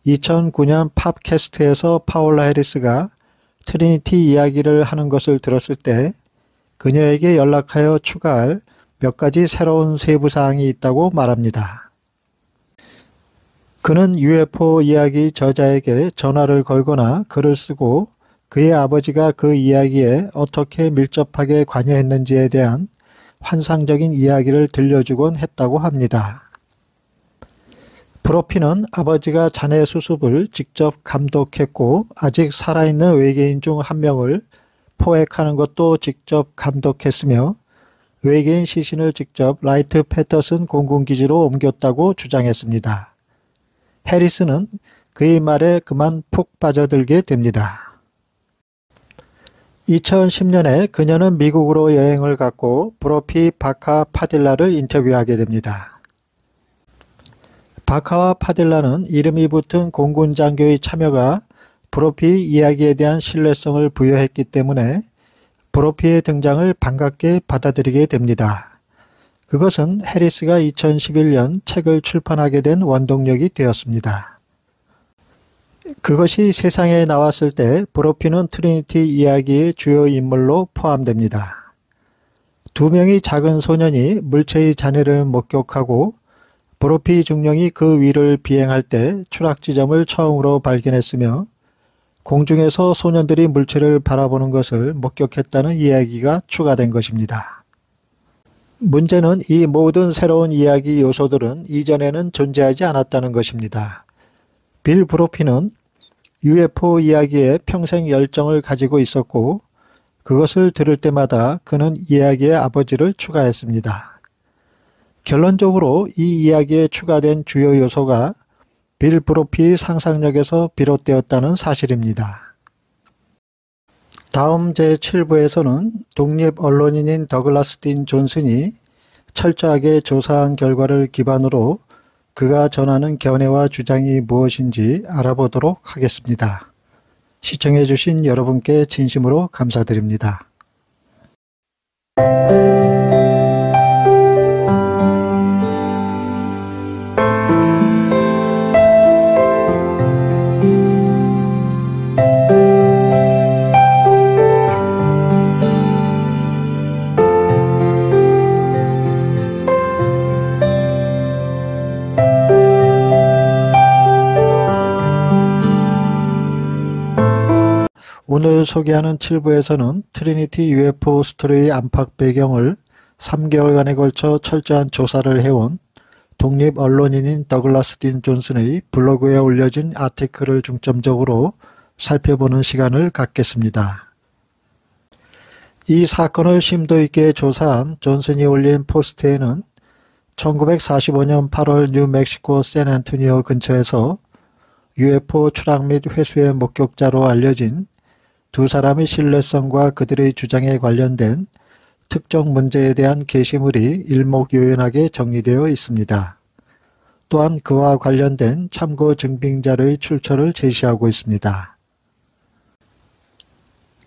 2009년 팝캐스트에서 파울라 해리스가 트리니티 이야기를 하는 것을 들었을 때 그녀에게 연락하여 추가할 몇 가지 새로운 세부 사항이 있다고 말합니다. 그는 UFO 이야기 저자에게 전화를 걸거나 글을 쓰고 그의 아버지가 그 이야기에 어떻게 밀접하게 관여했는지에 대한 환상적인 이야기를 들려주곤 했다고 합니다. 브로피는 아버지가 자네 수습을 직접 감독했고 아직 살아있는 외계인 중 한 명을 포획하는 것도 직접 감독했으며 외계인 시신을 직접 라이트 패터슨 공군기지로 옮겼다고 주장했습니다. 해리스는 그의 말에 그만 푹 빠져들게 됩니다. 2010년에 그녀는 미국으로 여행을 갔고 브로피 바카 파딜라를 인터뷰하게 됩니다. 바카와 파딜라는 이름이 붙은 공군 장교의 참여가 브로피 이야기에 대한 신뢰성을 부여했기 때문에 브로피의 등장을 반갑게 받아들이게 됩니다. 그것은 해리스가 2011년 책을 출판하게 된 원동력이 되었습니다. 그것이 세상에 나왔을 때 브로피는 트리니티 이야기의 주요 인물로 포함됩니다. 두 명의 작은 소년이 물체의 잔해를 목격하고 브로피 중령이 그 위를 비행할 때 추락 지점을 처음으로 발견했으며 공중에서 소년들이 물체를 바라보는 것을 목격했다는 이야기가 추가된 것입니다. 문제는 이 모든 새로운 이야기 요소들은 이전에는 존재하지 않았다는 것입니다. 빌 브로피는 UFO 이야기에 평생 열정을 가지고 있었고 그것을 들을 때마다 그는 이야기의 아버지를 추가했습니다. 결론적으로 이 이야기에 추가된 주요 요소가 빌 브로피의 상상력에서 비롯되었다는 사실입니다. 다음 제7부에서는 독립 언론인인 더글라스 딘 존슨이 철저하게 조사한 결과를 기반으로 그가 전하는 견해와 주장이 무엇인지 알아보도록 하겠습니다. 시청해 주신 여러분께 진심으로 감사드립니다. 오늘 소개하는 7부에서는 트리니티 UFO 스토리의 안팎 배경을 3개월간에 걸쳐 철저한 조사를 해온 독립 언론인인 더글라스 딘 존슨의 블로그에 올려진 아티클을 중점적으로 살펴보는 시간을 갖겠습니다. 이 사건을 심도 있게 조사한 존슨이 올린 포스트에는 1945년 8월 뉴멕시코 샌안토니오 근처에서 UFO 추락 및 회수의 목격자로 알려진 두 사람의 신뢰성과 그들의 주장에 관련된 특정 문제에 대한 게시물이 일목요연하게 정리되어 있습니다. 또한 그와 관련된 참고 증빙자료의 출처를 제시하고 있습니다.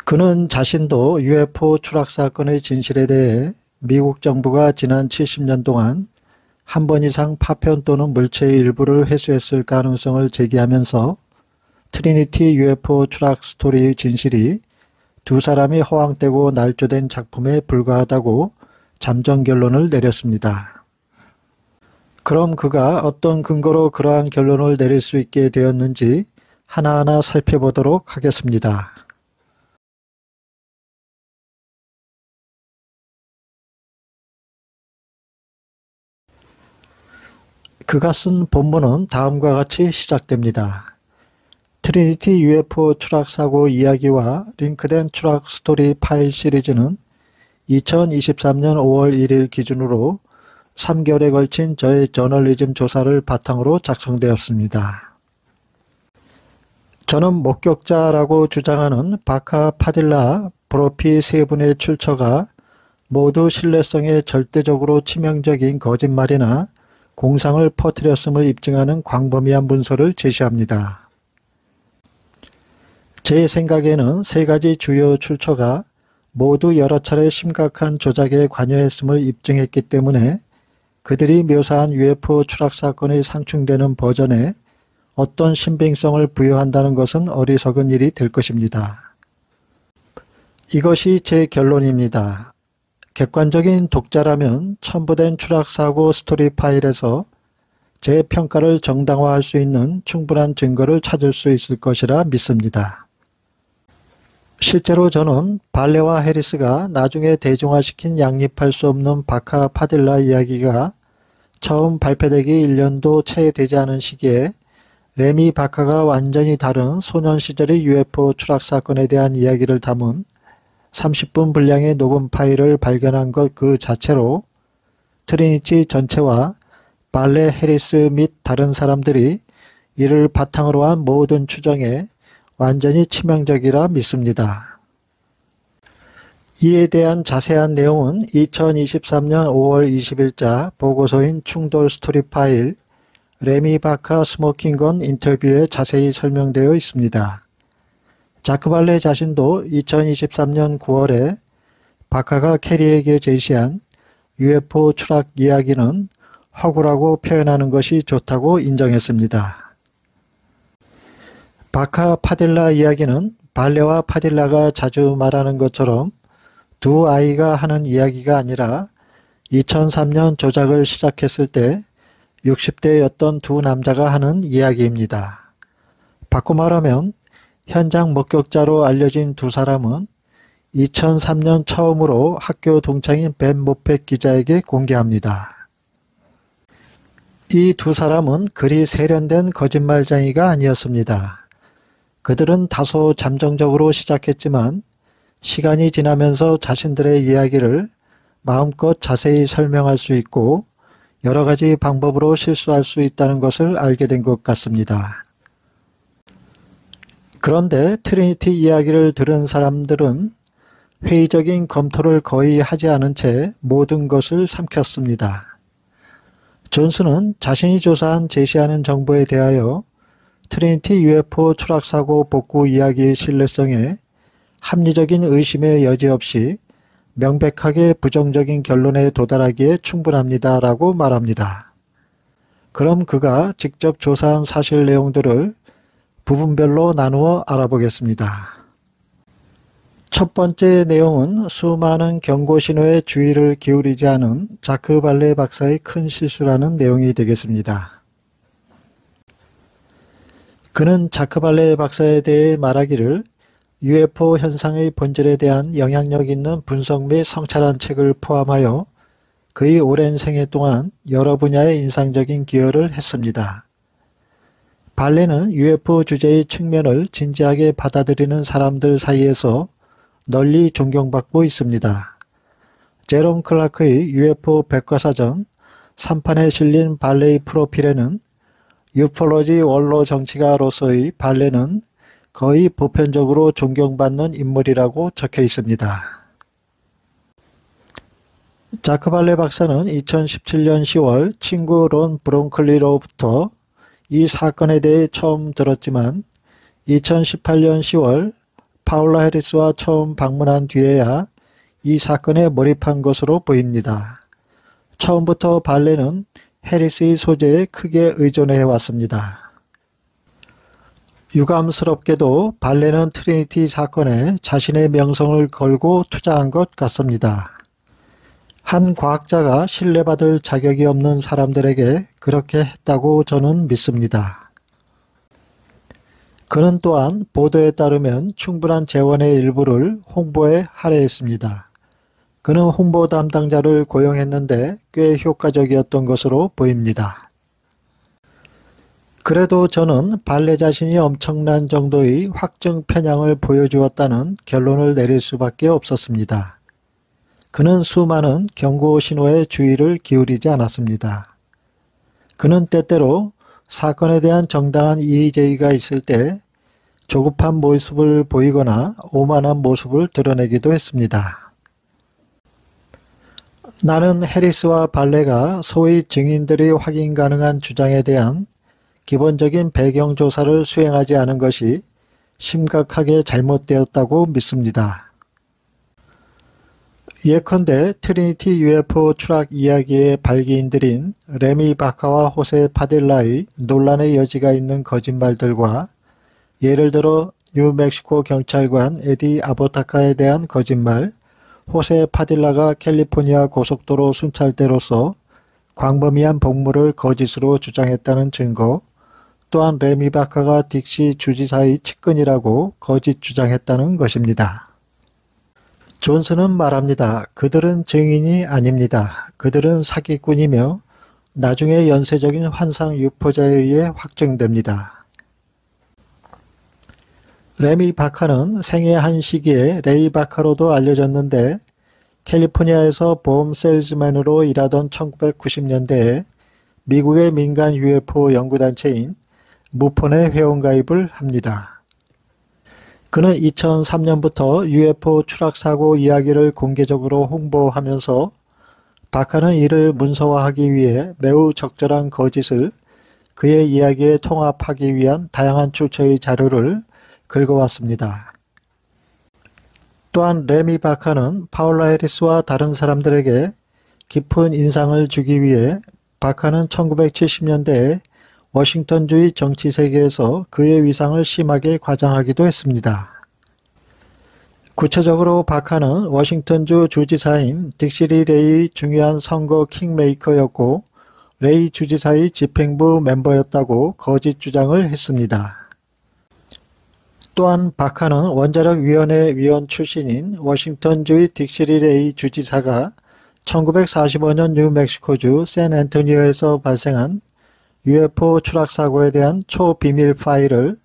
그는 자신도 UFO 추락 사건의 진실에 대해 미국 정부가 지난 70년 동안 한 번 이상 파편 또는 물체의 일부를 회수했을 가능성을 제기하면서 트리니티 UFO 추락 스토리의 진실이 두 사람이 허황되고 날조된 작품에 불과하다고 잠정 결론을 내렸습니다. 그럼 그가 어떤 근거로 그러한 결론을 내릴 수 있게 되었는지 하나하나 살펴보도록 하겠습니다. 그가 쓴 본문은 다음과 같이 시작됩니다. 트리니티 UFO 추락 사고 이야기와 링크된 추락 스토리 파일 시리즈는 2023년 5월 1일 기준으로 3개월에 걸친 저의 저널리즘 조사를 바탕으로 작성되었습니다. 저는 목격자라고 주장하는 바카 파딜라, 브로피 세 분의 출처가 모두 신뢰성에 절대적으로 치명적인 거짓말이나 공상을 퍼뜨렸음을 입증하는 광범위한 문서를 제시합니다. 제 생각에는 세 가지 주요 출처가 모두 여러 차례 심각한 조작에 관여했음을 입증했기 때문에 그들이 묘사한 UFO 추락 사건의 상충되는 버전에 어떤 신빙성을 부여한다는 것은 어리석은 일이 될 것입니다. 이것이 제 결론입니다. 객관적인 독자라면 첨부된 추락사고 스토리 파일에서 제 평가를 정당화할 수 있는 충분한 증거를 찾을 수 있을 것이라 믿습니다. 실제로 저는 발레와 해리스가 나중에 대중화시킨 양립할 수 없는 바카 파딜라 이야기가 처음 발표되기 1년도 채 되지 않은 시기에 레미 바카가 완전히 다른 소년 시절의 UFO 추락 사건에 대한 이야기를 담은 30분 분량의 녹음 파일을 발견한 것 그 자체로 트리니티 전체와 발레 해리스 및 다른 사람들이 이를 바탕으로 한 모든 추정에 완전히 치명적이라 믿습니다. 이에 대한 자세한 내용은 2023년 5월 20일자 보고서인 충돌 스토리 파일 레미 바카 스모킹건 인터뷰에 자세히 설명되어 있습니다. 자크 발레 자신도 2023년 9월에 바카가 캐리에게 제시한 UFO 추락 이야기는 허구라고 표현하는 것이 좋다고 인정했습니다. 바카 파딜라 이야기는 발레와 파딜라가 자주 말하는 것처럼 두 아이가 하는 이야기가 아니라 2003년 조작을 시작했을 때 60대였던 두 남자가 하는 이야기입니다. 바꿔 말하면 현장 목격자로 알려진 두 사람은 2003년 처음으로 학교 동창인 벤 모펫 기자에게 공개합니다. 이 두 사람은 그리 세련된 거짓말쟁이가 아니었습니다. 그들은 다소 잠정적으로 시작했지만 시간이 지나면서 자신들의 이야기를 마음껏 자세히 설명할 수 있고 여러 가지 방법으로 실수할 수 있다는 것을 알게 된 것 같습니다. 그런데 트리니티 이야기를 들은 사람들은 회의적인 검토를 거의 하지 않은 채 모든 것을 삼켰습니다. 존슨은 자신이 조사한 제시하는 정보에 대하여 트리니티 UFO 추락사고 복구 이야기의 신뢰성에 합리적인 의심의 여지 없이 명백하게 부정적인 결론에 도달하기에 충분합니다 라고 말합니다. 그럼 그가 직접 조사한 사실 내용들을 부분별로 나누어 알아보겠습니다. 첫 번째 내용은 수많은 경고 신호에 주의를 기울이지 않은 자크 발레 박사의 큰 실수라는 내용이 되겠습니다. 그는 자크 발레 박사에 대해 말하기를 UFO 현상의 본질에 대한 영향력 있는 분석 및 성찰한 책을 포함하여 그의 오랜 생애 동안 여러 분야에 인상적인 기여를 했습니다. 발레는 UFO 주제의 측면을 진지하게 받아들이는 사람들 사이에서 널리 존경받고 있습니다. 제롬 클라크의 UFO 백과사전 3판에 실린 발레의 프로필에는 유폴로지 원로 정치가로서의 발레는 거의 보편적으로 존경받는 인물이라고 적혀 있습니다. 자크 발레 박사는 2017년 10월 친구 론 브론클리로부터 이 사건에 대해 처음 들었지만 2018년 10월 파울라 해리스와 처음 방문한 뒤에야 이 사건에 몰입한 것으로 보입니다. 처음부터 발레는 해리스의 소재에 크게 의존해 왔습니다. 유감스럽게도 발레는 트리니티 사건에 자신의 명성을 걸고 투자한 것 같습니다. 한 과학자가 신뢰받을 자격이 없는 사람들에게 그렇게 했다고 저는 믿습니다. 그는 또한 보도에 따르면 충분한 재원의 일부를 홍보에 할애했습니다. 그는 홍보 담당자를 고용했는데 꽤 효과적이었던 것으로 보입니다. 그래도 저는 발레 자신이 엄청난 정도의 확증 편향을 보여주었다는 결론을 내릴 수밖에 없었습니다. 그는 수많은 경고 신호에 주의를 기울이지 않았습니다. 그는 때때로 사건에 대한 정당한 이의 제기가 있을 때 조급한 모습을 보이거나 오만한 모습을 드러내기도 했습니다. 나는 해리스와 발레가 소위 증인들이 확인 가능한 주장에 대한 기본적인 배경 조사를 수행하지 않은 것이 심각하게 잘못되었다고 믿습니다. 예컨대 트리니티 UFO 추락 이야기의 발기인들인 레미 바카와 호세 파딜라의 논란의 여지가 있는 거짓말들과 예를 들어 뉴멕시코 경찰관 에디 아보타카에 대한 거짓말, 호세 파딜라가 캘리포니아 고속도로 순찰대로서 광범위한 복무를 거짓으로 주장했다는 증거, 또한 레미 바카가 딕시 주지사의 측근이라고 거짓 주장했다는 것입니다. 존슨은 말합니다. 그들은 증인이 아닙니다. 그들은 사기꾼이며 나중에 연쇄적인 환상 유포자에 의해 확정됩니다. 레미 바카는 생애 한 시기에 레이 바카로도 알려졌는데 캘리포니아에서 보험 세일즈맨으로 일하던 1990년대에 미국의 민간 UFO 연구단체인 무폰에 회원가입을 합니다. 그는 2003년부터 UFO 추락사고 이야기를 공개적으로 홍보하면서 바카는 이를 문서화하기 위해 매우 적절한 거짓을 그의 이야기에 통합하기 위한 다양한 출처의 자료를 긁어왔습니다. 또한 레미 바카는 파울라 해리스와 다른 사람들에게 깊은 인상을 주기 위해 바카는 1970년대에 워싱턴주의 정치 세계에서 그의 위상을 심하게 과장하기도 했습니다. 구체적으로 바카는 워싱턴주 주지사인 딕시 레이의 중요한 선거 킹메이커였고 레이 주지사의 집행부 멤버였다고 거짓 주장을 했습니다. 또한 바카는 원자력위원회 위원 출신인 워싱턴주의 딕시 레이 주지사가 1945년 뉴멕시코주 샌앤토니오에서 발생한 UFO 추락사고에 대한 초비밀 파일을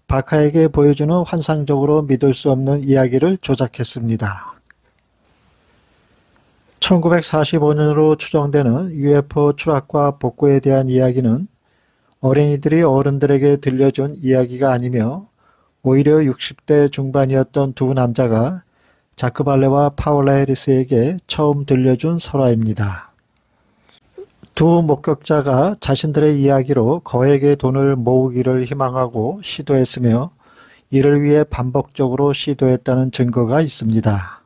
바카에게 보여주는 환상적으로 믿을 수 없는 이야기를 조작했습니다. 1945년으로 추정되는 UFO 추락과 복구에 대한 이야기는 어린이들이 어른들에게 들려준 이야기가 아니며 오히려 60대 중반이었던 두 남자가 자크 발레와 파울라 해리스에게 처음 들려준 설화입니다. 두 목격자가 자신들의 이야기로 거액의 돈을 모으기를 희망하고 시도했으며 이를 위해 반복적으로 시도했다는 증거가 있습니다.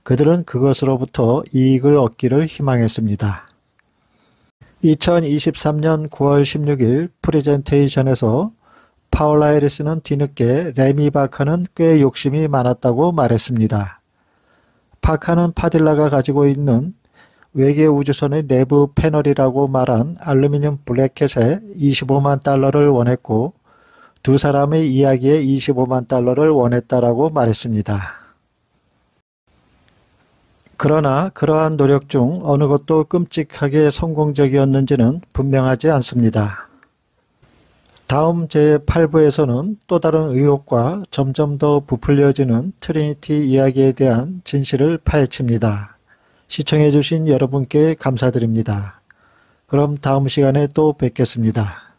그들은 그것으로부터 이익을 얻기를 희망했습니다. 2023년 9월 16일 프레젠테이션에서 파울라 해리스는 뒤늦게 레미 바카는 꽤 욕심이 많았다고 말했습니다. 바카는 파딜라가 가지고 있는 외계 우주선의 내부 패널이라고 말한 알루미늄 블래켓에 25만 달러를 원했고 두 사람의 이야기에 25만 달러를 원했다라고 말했습니다. 그러나 그러한 노력 중 어느 것도 끔찍하게 성공적이었는지는 분명하지 않습니다. 다음 제8부에서는 또 다른 의혹과 점점 더 부풀려지는 트리니티 이야기에 대한 진실을 파헤칩니다. 시청해 주신 여러분께 감사드립니다. 그럼 다음 시간에 또 뵙겠습니다.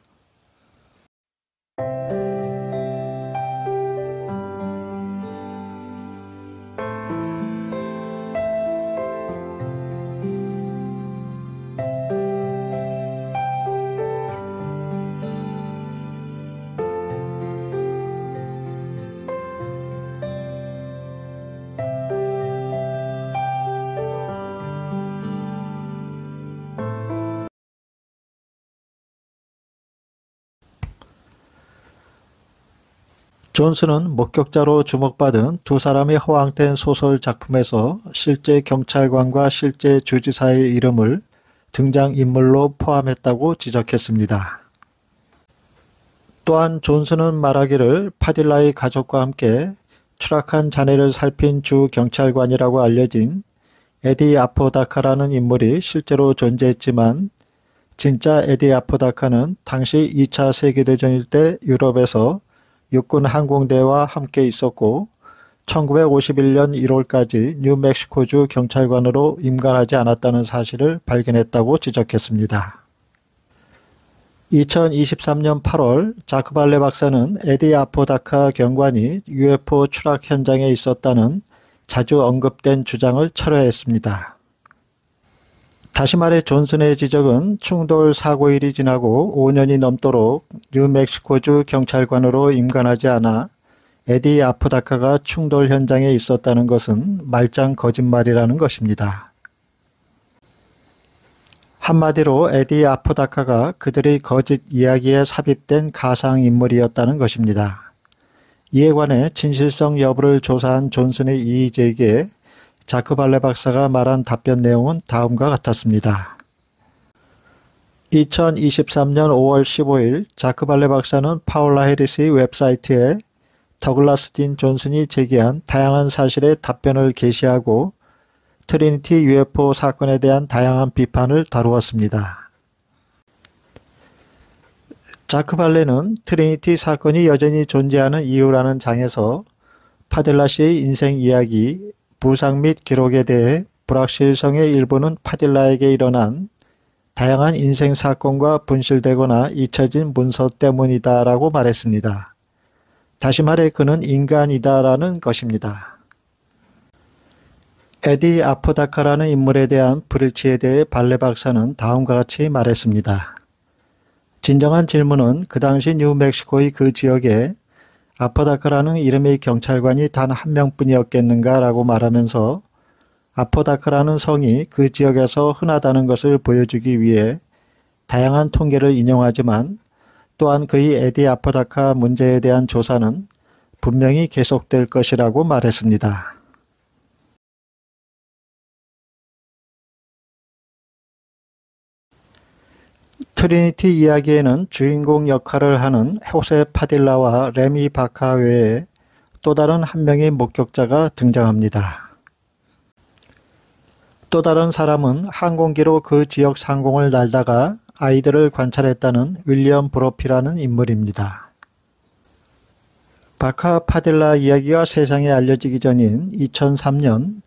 존슨은 목격자로 주목받은 두 사람이 허황된 소설 작품에서 실제 경찰관과 실제 주지사의 이름을 등장인물로 포함했다고 지적했습니다. 또한 존슨은 말하기를 파딜라의 가족과 함께 추락한 자네를 살핀 주 경찰관이라고 알려진 에디 아포다카라는 인물이 실제로 존재했지만 진짜 에디 아포다카는 당시 2차 세계대전일 때 유럽에서 육군 항공대와 함께 있었고 1951년 1월까지 뉴멕시코주 경찰관으로 임관하지 않았다는 사실을 발견했다고 지적했습니다. 2023년 8월 자크 발레 박사는 에디 아포다카 경관이 UFO 추락 현장에 있었다는 자주 언급된 주장을 철회했습니다. 다시 말해 존슨의 지적은 충돌 사고일이 지나고 5년이 넘도록 뉴멕시코주 경찰관으로 임관하지 않아 에디 아포다카가 충돌 현장에 있었다는 것은 말짱 거짓말이라는 것입니다. 한마디로 에디 아포다카가 그들의 거짓 이야기에 삽입된 가상인물이었다는 것입니다. 이에 관해 진실성 여부를 조사한 존슨의 이의제기에 자크 발레 박사가 말한 답변 내용은 다음과 같았습니다. 2023년 5월 15일 자크 발레 박사는 파울라 해리스의 웹사이트에 더글라스 딘 존슨이 제기한 다양한 사실의 답변을 게시하고 트리니티 UFO 사건에 대한 다양한 비판을 다루었습니다. 자크 발레는 트리니티 사건이 여전히 존재하는 이유라는 장에서 파딜라 씨의 인생 이야기, 부상 및 기록에 대해 불확실성의 일부는 파딜라에게 일어난 다양한 인생 사건과 분실되거나 잊혀진 문서 때문이다 라고 말했습니다. 다시 말해 그는 인간이다라는 것입니다. 에디 아포다카라는 인물에 대한 불일치에 대해 발레 박사는 다음과 같이 말했습니다. 진정한 질문은 그 당시 뉴멕시코의 그 지역에 아포다카라는 이름의 경찰관이 단 한 명뿐이었겠는가 라고 말하면서 아포다카라는 성이 그 지역에서 흔하다는 것을 보여주기 위해 다양한 통계를 인용하지만 또한 그의 에디 아포다카 문제에 대한 조사는 분명히 계속될 것이라고 말했습니다. 트리니티 이야기에는 주인공 역할을 하는 호세 파딜라와 레미 바카 외에 또 다른 한 명의 목격자가 등장합니다. 또 다른 사람은 항공기로 그 지역 상공을 날다가 아이들을 관찰했다는 윌리엄 브로피라는 인물입니다. 바카 파딜라 이야기가 세상에 알려지기 전인 2003년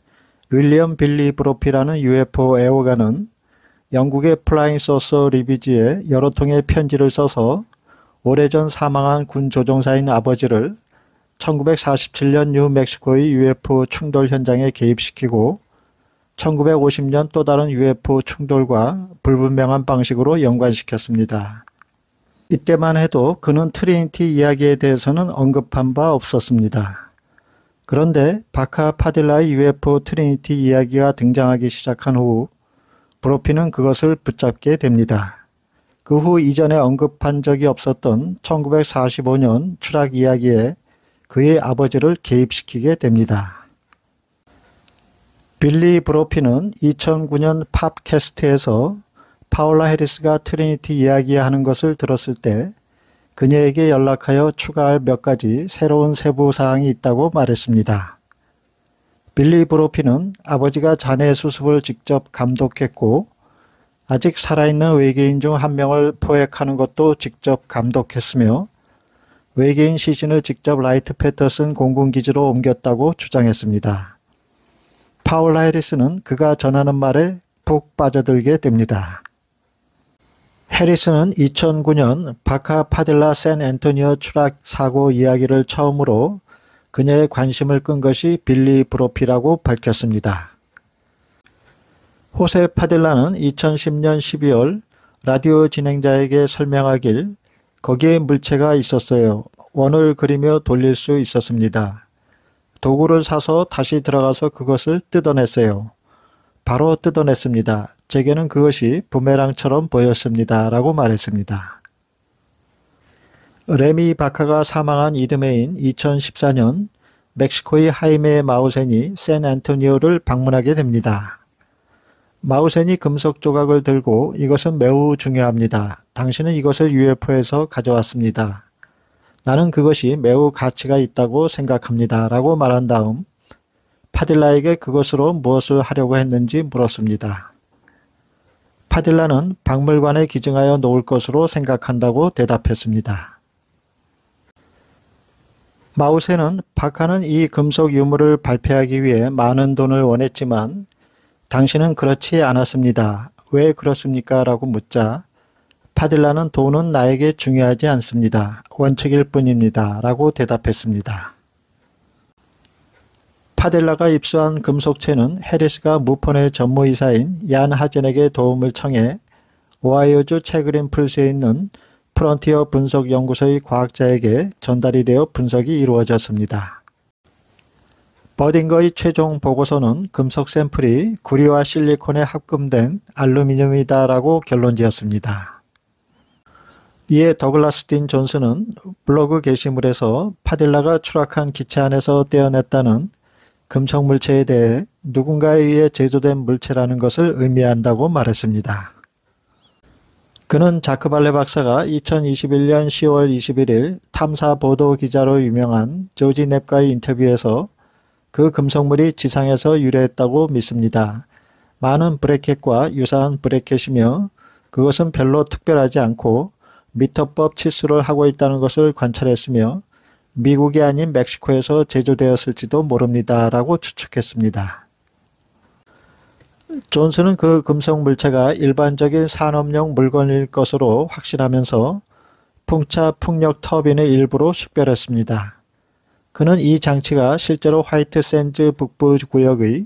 윌리엄 빌리 브로피라는 UFO 애호가는 영국의 플라잉 소서 리비지에 여러 통의 편지를 써서 오래전 사망한 군 조종사인 아버지를 1947년 뉴멕시코의 UFO 충돌 현장에 개입시키고 1950년 또 다른 UFO 충돌과 불분명한 방식으로 연관시켰습니다. 이때만 해도 그는 트리니티 이야기에 대해서는 언급한 바 없었습니다. 그런데 바카 파딜라의 UFO 트리니티 이야기가 등장하기 시작한 후 브로피는 그것을 붙잡게 됩니다. 그 후 이전에 언급한 적이 없었던 1945년 추락 이야기에 그의 아버지를 개입시키게 됩니다. 빌리 브로피는 2009년 팝캐스트에서 파울라 해리스가 트리니티 이야기하는 것을 들었을 때 그녀에게 연락하여 추가할 몇 가지 새로운 세부 사항이 있다고 말했습니다. 빌리 브로피는 아버지가 잔해 수습을 직접 감독했고 아직 살아있는 외계인 중 한 명을 포획하는 것도 직접 감독했으며 외계인 시신을 직접 라이트 패터슨 공군기지로 옮겼다고 주장했습니다. 파울라 해리스는 그가 전하는 말에 푹 빠져들게 됩니다. 해리스는 2009년 바카 파딜라 샌 앤토니오 추락 사고 이야기를 처음으로 그녀의 관심을 끈 것이 빌리 브로피라고 밝혔습니다. 호세 파딜라는 2010년 12월 라디오 진행자에게 설명하길 거기에 물체가 있었어요. 원을 그리며 돌릴 수 있었습니다. 도구를 사서 다시 들어가서 그것을 뜯어냈어요. 바로 뜯어냈습니다. 제게는 그것이 부메랑처럼 보였습니다. 라고 말했습니다. 레미 바카가 사망한 이듬해인 2014년 멕시코의 하이메 마우센이 샌 앤토니오를 방문하게 됩니다. 마우센이 금속 조각을 들고 이것은 매우 중요합니다. 당신은 이것을 UFO에서 가져왔습니다. 나는 그것이 매우 가치가 있다고 생각합니다. 라고 말한 다음 파딜라에게 그것으로 무엇을 하려고 했는지 물었습니다. 파딜라는 박물관에 기증하여 놓을 것으로 생각한다고 대답했습니다. 마우센은 바카는 이 금속 유물을 발표하기 위해 많은 돈을 원했지만 당신은 그렇지 않았습니다. 왜 그렇습니까? 라고 묻자 파딜라는 돈은 나에게 중요하지 않습니다. 원칙일 뿐입니다. 라고 대답했습니다. 파딜라가 입수한 금속체는 해리스가 무폰의 전무이사인 얀 하젠에게 도움을 청해 오하이오주 채그린플스에 있는 프론티어 분석연구소의 과학자에게 전달이 되어 분석이 이루어졌습니다. 버딩거의 최종 보고서는 금속 샘플이 구리와 실리콘에 합금된 알루미늄이다라고 결론지었습니다. 이에 더글라스 딘 존슨은 블로그 게시물에서 파딜라가 추락한 기체 안에서 떼어냈다는 금속 물체에 대해 누군가에 의해 제조된 물체라는 것을 의미한다고 말했습니다. 그는 자크 발레 박사가 2021년 10월 21일 탐사 보도 기자로 유명한 조지 넵과의 인터뷰에서 그 금속물이 지상에서 유래했다고 믿습니다. 많은 브래켓과 유사한 브래켓이며 그것은 별로 특별하지 않고 미터법 치수를 하고 있다는 것을 관찰했으며 미국이 아닌 멕시코에서 제조되었을지도 모릅니다. 라고 추측했습니다. 존슨은 그 금속 물체가 일반적인 산업용 물건일 것으로 확신하면서 풍차 풍력 터빈의 일부로 식별했습니다. 그는 이 장치가 실제로 화이트 샌즈 북부 구역의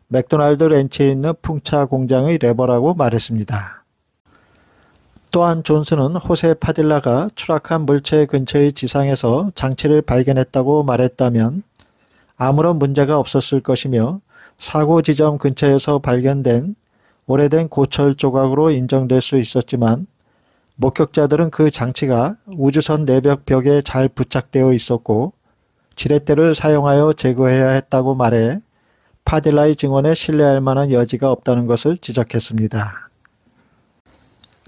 맥도날드 렌치에 있는 풍차 공장의 레버라고 말했습니다. 또한 존슨은 호세 파딜라가 추락한 물체 근처의 지상에서 장치를 발견했다고 말했다면 아무런 문제가 없었을 것이며 사고 지점 근처에서 발견된 오래된 고철 조각으로 인정될 수 있었지만 목격자들은 그 장치가 우주선 내벽 벽에 잘 부착되어 있었고 지렛대를 사용하여 제거해야 했다고 말해 파딜라의 증언에 신뢰할 만한 여지가 없다는 것을 지적했습니다.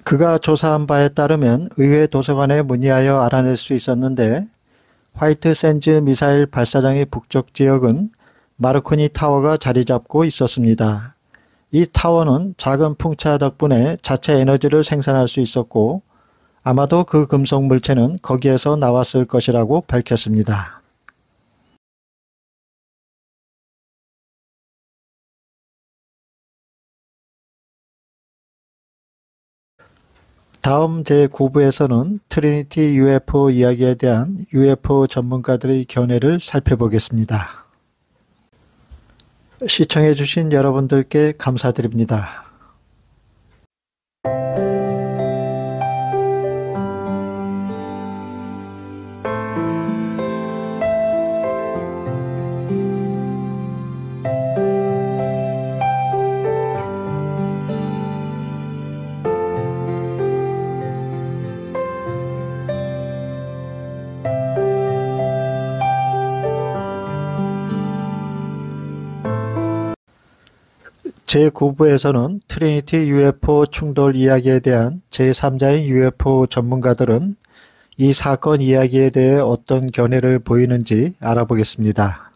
그가 조사한 바에 따르면 의회 도서관에 문의하여 알아낼 수 있었는데 화이트 샌즈 미사일 발사장의 북쪽 지역은 마르코니 타워가 자리 잡고 있었습니다. 이 타워는 작은 풍차 덕분에 자체 에너지를 생산할 수 있었고 아마도 그 금속 물체는 거기에서 나왔을 것이라고 밝혔습니다. 다음 제9부에서는 트리니티 UFO 이야기에 대한 UFO 전문가들의 견해를 살펴보겠습니다. 시청해 주신 여러분들께 감사드립니다. 제9부에서는 트리니티 UFO 충돌 이야기에 대한 제3자인 UFO 전문가들은 이 사건 이야기에 대해 어떤 견해를 보이는지 알아보겠습니다.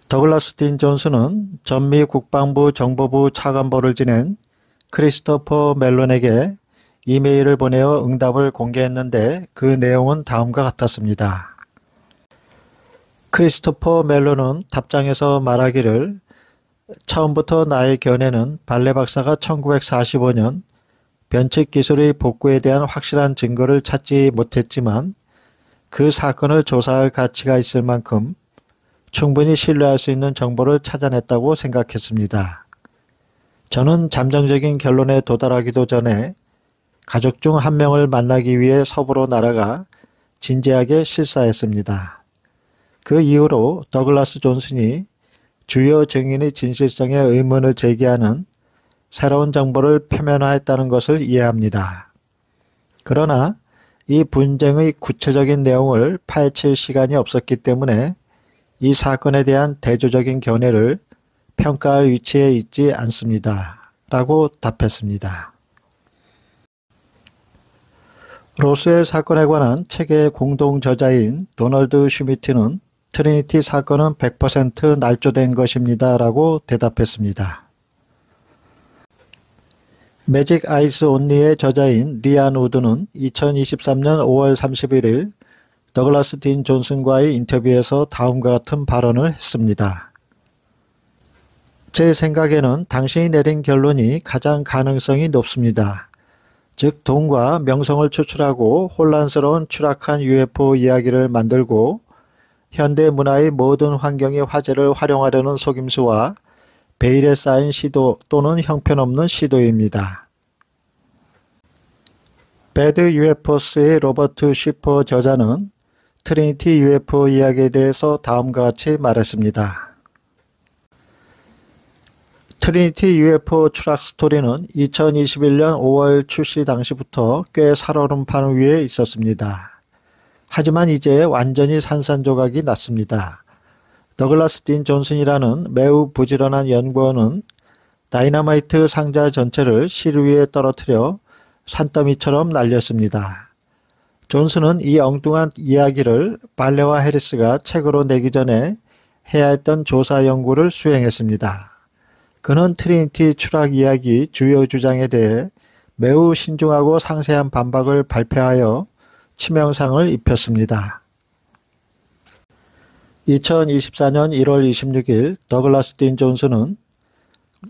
더글라스 딘 존슨은 전미 국방부 정보부 차관보를 지낸 크리스토퍼 멜론에게 이메일을 보내어 응답을 공개했는데 그 내용은 다음과 같았습니다. 크리스토퍼 멜론은 답장에서 말하기를 처음부터 나의 견해는 발레 박사가 1945년 변칙 기술의 복구에 대한 확실한 증거를 찾지 못했지만 그 사건을 조사할 가치가 있을 만큼 충분히 신뢰할 수 있는 정보를 찾아냈다고 생각했습니다. 저는 잠정적인 결론에 도달하기도 전에 가족 중 한 명을 만나기 위해 서부로 날아가 진지하게 실사했습니다. 그 이후로 더글라스 존슨이 주요 증인의 진실성에 의문을 제기하는 새로운 정보를 표면화했다는 것을 이해합니다. 그러나 이 분쟁의 구체적인 내용을 파헤칠 시간이 없었기 때문에 이 사건에 대한 대조적인 견해를 평가할 위치에 있지 않습니다. 라고 답했습니다. 로스웰 사건에 관한 책의 공동 저자인 도널드 슈미트는 트리니티 사건은 100% 날조된 것입니다. 라고 대답했습니다. 매직 아이스 온리의 저자인 리안 우드는 2023년 5월 31일 더글라스 딘 존슨과의 인터뷰에서 다음과 같은 발언을 했습니다. 제 생각에는 당신이 내린 결론이 가장 가능성이 높습니다. 즉 돈과 명성을 추출하고 혼란스러운 추락한 UFO 이야기를 만들고 현대 문화의 모든 환경의 화제를 활용하려는 속임수와 베일에 쌓인 시도 또는 형편없는 시도입니다. 배드 UFO스의 로버트 쉬퍼 저자는 트리니티 UFO 이야기에 대해서 다음과 같이 말했습니다. 트리니티 UFO 추락 스토리는 2021년 5월 출시 당시부터 꽤 살얼음판 위에 있었습니다. 하지만 이제 완전히 산산조각이 났습니다. 더글라스 딘 존슨이라는 매우 부지런한 연구원은 다이너마이트 상자 전체를 실 위에 떨어뜨려 산더미처럼 날렸습니다. 존슨은 이 엉뚱한 이야기를 발레와 해리스가 책으로 내기 전에 해야 했던 조사 연구를 수행했습니다. 그는 트리니티 추락 이야기 주요 주장에 대해 매우 신중하고 상세한 반박을 발표하여 치명상을 입혔습니다. 2024년 1월 26일 더글라스 딘 존슨은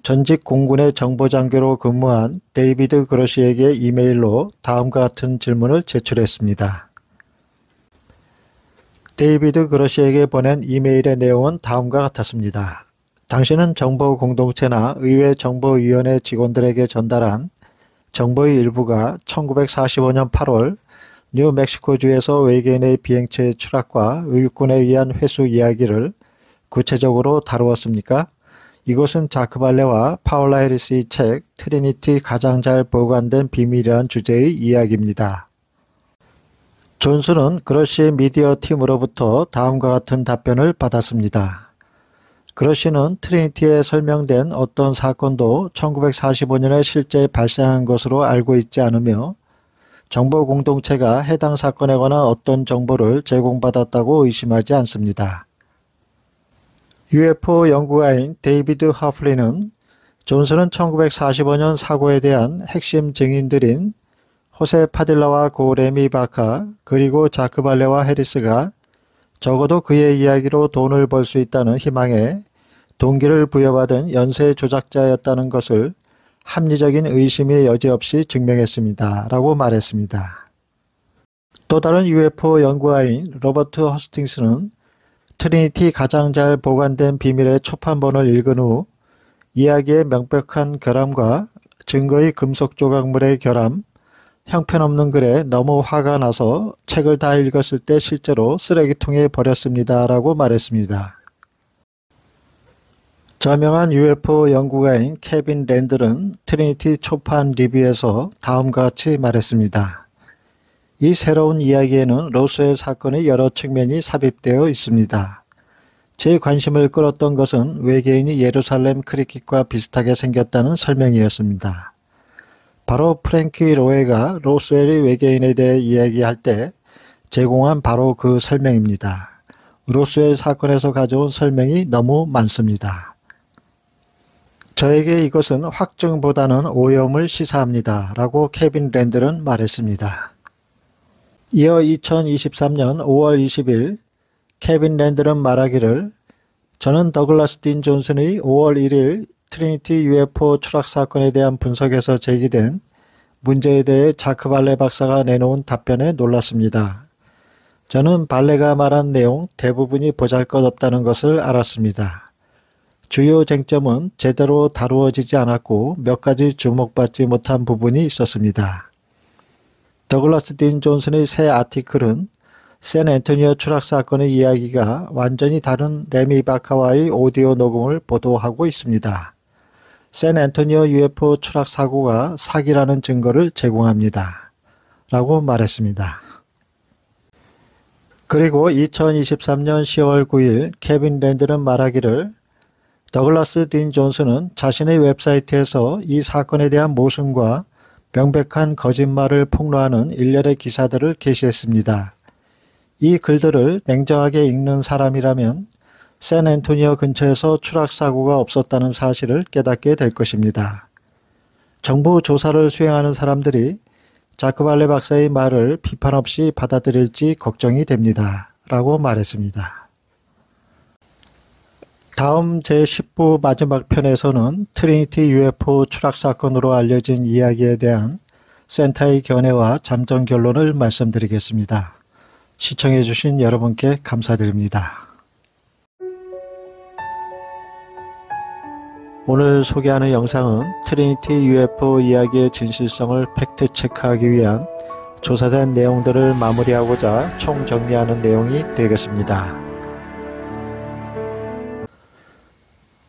전직 공군의 정보장교로 근무한 데이비드 그러시에게 이메일로 다음과 같은 질문을 제출했습니다. 데이비드 그러시에게 보낸 이메일의 내용은 다음과 같았습니다. 당신은 정보 공동체나 의회 정보위원회 직원들에게 전달한 정보의 일부가 1945년 8월 뉴멕시코주에서 외계인의 비행체 추락과 의육군에 의한 회수 이야기를 구체적으로 다루었습니까? 이것은 자크 발레와 파울라 해리스의 책 트리니티 가장 잘 보관된 비밀이라는 주제의 이야기입니다. 존슨은 그러시의 미디어 팀으로부터 다음과 같은 답변을 받았습니다. 그러시는 트리니티에 설명된 어떤 사건도 1945년에 실제 발생한 것으로 알고 있지 않으며 정보 공동체가 해당 사건에 관한 어떤 정보를 제공받았다고 의심하지 않습니다. UFO 연구가인 데이비드 하플리는 존슨은 1945년 사고에 대한 핵심 증인들인 호세 파딜라와 고 레미 바카 그리고 자크 발레와 해리스가 적어도 그의 이야기로 돈을 벌 수 있다는 희망에 동기를 부여받은 연쇄 조작자였다는 것을 합리적인 의심이 여지없이 증명했습니다. 라고 말했습니다. 또 다른 UFO 연구가인 로버트 허스팅스는 트리니티 가장 잘 보관된 비밀의 초판본을 읽은 후 이야기의 명백한 결함과 증거의 금속 조각물의 결함, 형편없는 글에 너무 화가 나서 책을 다 읽었을 때 실제로 쓰레기통에 버렸습니다. 라고 말했습니다. 저명한 UFO 연구가인 케빈 랜들은 트리니티 초판 리뷰에서 다음과 같이 말했습니다. 이 새로운 이야기에는 로스웰 사건의 여러 측면이 삽입되어 있습니다. 제 관심을 끌었던 것은 외계인이 예루살렘 크리켓과 비슷하게 생겼다는 설명이었습니다. 바로 프랭키 로에가 로스웰의 외계인에 대해 이야기할 때 제공한 바로 그 설명입니다. 로스웰 사건에서 가져온 설명이 너무 많습니다. 저에게 이것은 확증보다는 오염을 시사합니다. 라고 케빈 랜들은 말했습니다. 이어 2023년 5월 20일 케빈 랜들은 말하기를 저는 더글라스 딘 존슨의 5월 1일 트리니티 UFO 추락 사건에 대한 분석에서 제기된 문제에 대해 자크 발레 박사가 내놓은 답변에 놀랐습니다. 저는 발레가 말한 내용 대부분이 보잘것없다는 것을 알았습니다. 주요 쟁점은 제대로 다루어지지 않았고 몇 가지 주목받지 못한 부분이 있었습니다. 더글라스 딘 존슨의 새 아티클은 샌앤토니오 추락 사건의 이야기가 완전히 다른 레미 바카와의 오디오 녹음을 보도하고 있습니다. 샌앤토니오 UFO 추락 사고가 사기라는 증거를 제공합니다. 라고 말했습니다. 그리고 2023년 10월 9일 케빈 랜들은 말하기를 더글라스 딘 존슨은 자신의 웹사이트에서 이 사건에 대한 모순과 명백한 거짓말을 폭로하는 일련의 기사들을 게시했습니다. 이 글들을 냉정하게 읽는 사람이라면 샌앤토니오 근처에서 추락 사고가 없었다는 사실을 깨닫게 될 것입니다. 정부 조사를 수행하는 사람들이 자크 발레 박사의 말을 비판 없이 받아들일지 걱정이 됩니다. 라고 말했습니다. 다음 제10부 마지막 편에서는 트리니티 UFO 추락 사건으로 알려진 이야기에 대한 센터의 견해와 잠정 결론을 말씀드리겠습니다. 시청해 주신 여러분께 감사드립니다. 오늘 소개하는 영상은 트리니티 UFO 이야기의 진실성을 팩트 체크하기 위한 조사된 내용들을 마무리하고자 총정리하는 내용이 되겠습니다.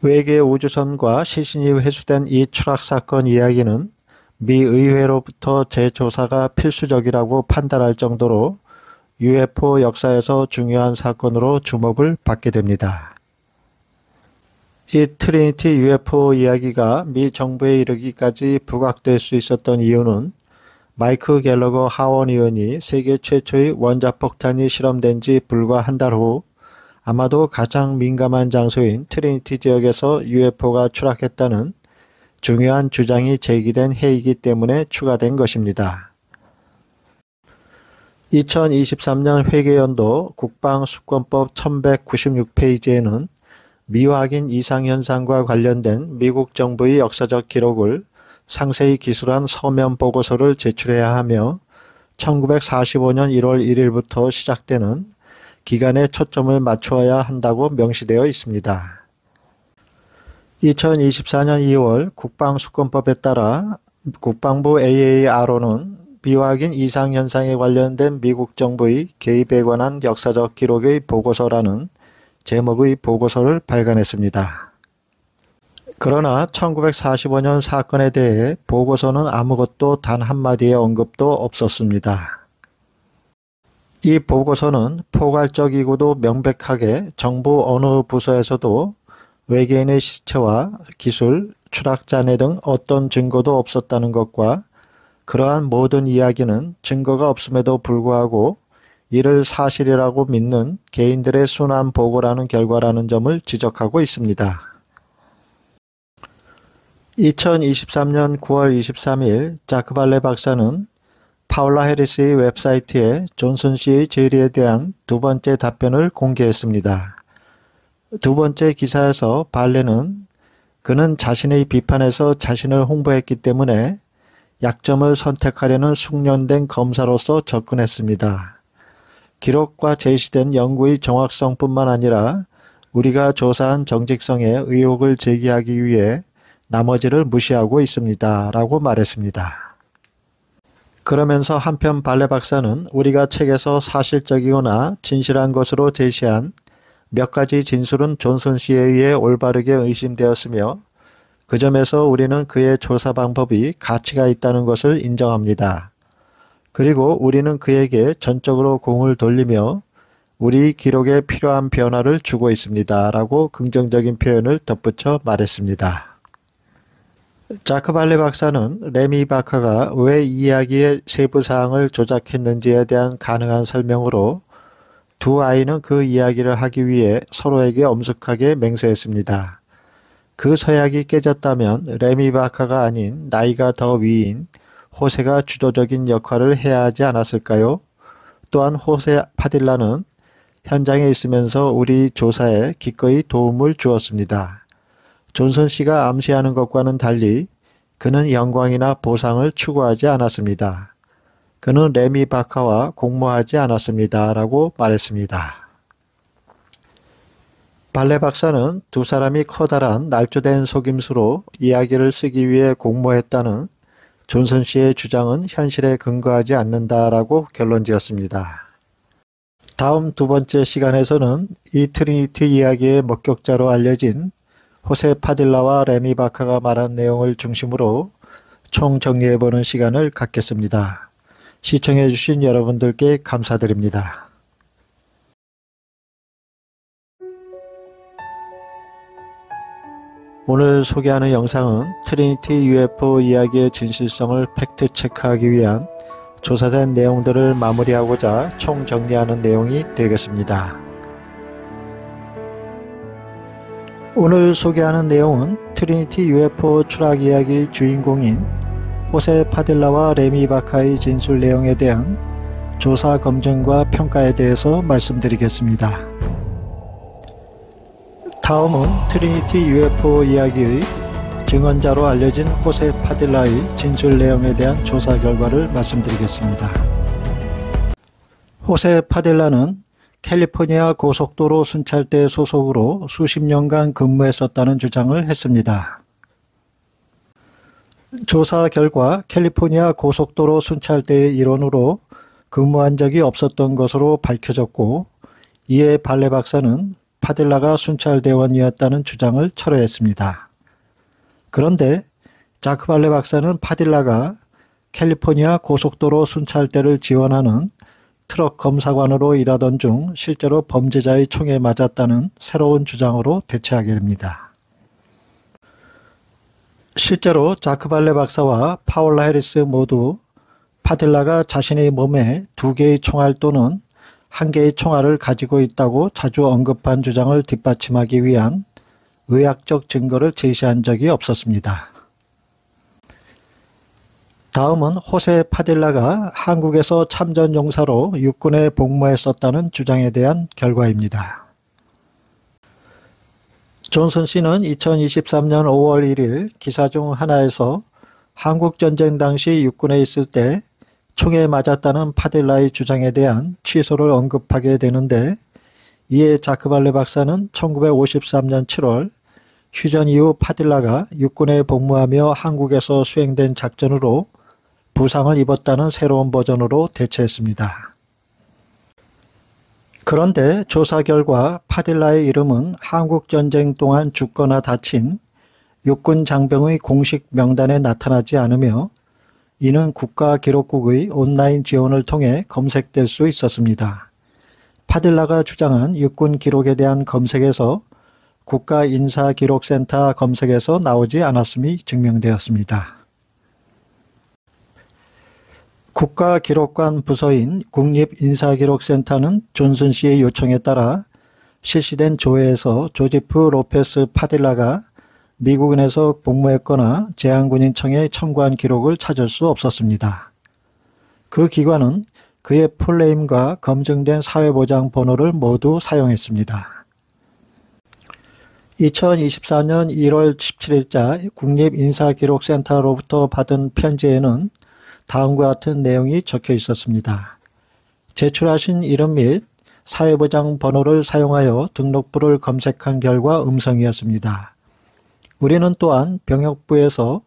외계 우주선과 시신이 회수된 이 추락 사건 이야기는 미 의회로부터 재조사가 필수적이라고 판단할 정도로 UFO 역사에서 중요한 사건으로 주목을 받게 됩니다. 이 트리니티 UFO 이야기가 미 정부에 이르기까지 부각될 수 있었던 이유는 마이크 갤러거 하원 의원이 세계 최초의 원자폭탄이 실험된 지 불과 한 달 후 아마도 가장 민감한 장소인 트리니티 지역에서 UFO가 추락했다는 중요한 주장이 제기된 해이기 때문에 추가된 것입니다. 2023년 회계연도 국방수권법 1196페이지에는 미확인 이상현상과 관련된 미국 정부의 역사적 기록을 상세히 기술한 서면 보고서를 제출해야 하며 1945년 1월 1일부터 시작되는 기간에 초점을 맞추어야 한다고 명시되어 있습니다. 2024년 2월 국방수권법에 따라 국방부 AARO는 미확인 이상현상에 관련된 미국 정부의 개입에 관한 역사적 기록의 보고서라는 제목의 보고서를 발간했습니다. 그러나 1945년 사건에 대해 보고서는 아무것도 단 한마디의 언급도 없었습니다. 이 보고서는 포괄적이고도 명백하게 정부 어느 부서에서도 외계인의 시체와 기술, 추락 잔해 등 어떤 증거도 없었다는 것과 그러한 모든 이야기는 증거가 없음에도 불구하고 이를 사실이라고 믿는 개인들의 순환 보고라는 결과라는 점을 지적하고 있습니다. 2023년 9월 23일 자크 발레 박사는 파울라 해리스의 웹사이트에 존슨 씨의 질의에 대한 두 번째 답변을 공개했습니다. 두 번째 기사에서 발레는 그는 자신의 비판에서 자신을 홍보했기 때문에 약점을 선택하려는 숙련된 검사로서 접근했습니다. 기록과 제시된 연구의 정확성뿐만 아니라 우리가 조사한 정직성에 의혹을 제기하기 위해 나머지를 무시하고 있습니다. 라고 말했습니다. 그러면서 한편 발레 박사는 우리가 책에서 사실적이거나 진실한 것으로 제시한 몇 가지 진술은 존슨 씨에 의해 올바르게 의심되었으며 그 점에서 우리는 그의 조사 방법이 가치가 있다는 것을 인정합니다. 그리고 우리는 그에게 전적으로 공을 돌리며 우리 기록에 필요한 변화를 주고 있습니다. 라고 긍정적인 표현을 덧붙여 말했습니다. 자크 발레 박사는 레미 바카가 왜 이야기의 세부 사항을 조작했는지에 대한 가능한 설명으로 두 아이는 그 이야기를 하기 위해 서로에게 엄숙하게 맹세했습니다. 그 서약이 깨졌다면 레미 바카가 아닌 나이가 더 위인 호세가 주도적인 역할을 해야 하지 않았을까요? 또한 호세 파딜라는 현장에 있으면서 우리 조사에 기꺼이 도움을 주었습니다. 존슨 씨가 암시하는 것과는 달리 그는 영광이나 보상을 추구하지 않았습니다. 그는 레미 바카와 공모하지 않았습니다. 라고 말했습니다. 발레 박사는 두 사람이 커다란 날조된 속임수로 이야기를 쓰기 위해 공모했다는 존슨 씨의 주장은 현실에 근거하지 않는다라고 결론지었습니다. 다음 두 번째 시간에서는 이 트리니티 이야기의 목격자로 알려진 호세 파딜라와 레미 바카가 말한 내용을 중심으로 총정리해보는 시간을 갖겠습니다. 시청해주신 여러분들께 감사드립니다. 오늘 소개하는 영상은 트리니티 UFO 이야기의 진실성을 팩트 체크하기 위한 조사된 내용들을 마무리하고자 총정리하는 내용이 되겠습니다. 오늘 소개하는 내용은 트리니티 UFO 추락 이야기 주인공인 호세 파딜라와 레미 바카의 진술 내용에 대한 조사 검증과 평가에 대해서 말씀드리겠습니다. 다음은 트리니티 UFO 이야기의 증언자로 알려진 호세 파딜라의 진술 내용에 대한 조사 결과를 말씀드리겠습니다. 호세 파딜라는 캘리포니아 고속도로 순찰대 소속으로 수십 년간 근무했었다는 주장을 했습니다. 조사 결과 캘리포니아 고속도로 순찰대의 일원으로 근무한 적이 없었던 것으로 밝혀졌고, 이에 발레 박사는 파딜라가 순찰대원이었다는 주장을 철회했습니다. 그런데 자크 발레 박사는 파딜라가 캘리포니아 고속도로 순찰대를 지원하는 트럭 검사관으로 일하던 중 실제로 범죄자의 총에 맞았다는 새로운 주장으로 대체하게 됩니다. 실제로 자크 발레 박사와 파울라 해리스 모두 파딜라가 자신의 몸에 2개의 총알 또는 1개의 총알을 가지고 있다고 자주 언급한 주장을 뒷받침하기 위한 의학적 증거를 제시한 적이 없었습니다. 다음은 호세 파딜라가 한국에서 참전 용사로 육군에 복무했었다는 주장에 대한 결과입니다. 존슨 씨는 2023년 5월 1일 기사 중 하나에서 한국전쟁 당시 육군에 있을 때 총에 맞았다는 파딜라의 주장에 대한 취소를 언급하게 되는데, 이에 자크발레 박사는 1953년 7월 휴전 이후 파딜라가 육군에 복무하며 한국에서 수행된 작전으로 부상을 입었다는 새로운 버전으로 대체했습니다. 그런데 조사 결과 파딜라의 이름은 한국전쟁 동안 죽거나 다친 육군 장병의 공식 명단에 나타나지 않으며, 이는 국가기록국의 온라인 지원을 통해 검색될 수 있었습니다. 파딜라가 주장한 육군 기록에 대한 검색에서 국가인사기록센터 검색에서 나오지 않았음이 증명되었습니다. 국가기록관 부서인 국립인사기록센터는 존슨 씨의 요청에 따라 실시된 조회에서 조지프 로페스 파딜라가 미국인에서 복무했거나 제한군인청에 청구한 기록을 찾을 수 없었습니다. 그 기관은 그의 풀네임과 검증된 사회보장 번호를 모두 사용했습니다. 2024년 1월 17일자 국립인사기록센터로부터 받은 편지에는 다음과 같은 내용이 적혀 있었습니다. 제출하신 이름 및 사회보장 번호를 사용하여 등록부를 검색한 결과 음성이었습니다. 우리는 또한 병역부에서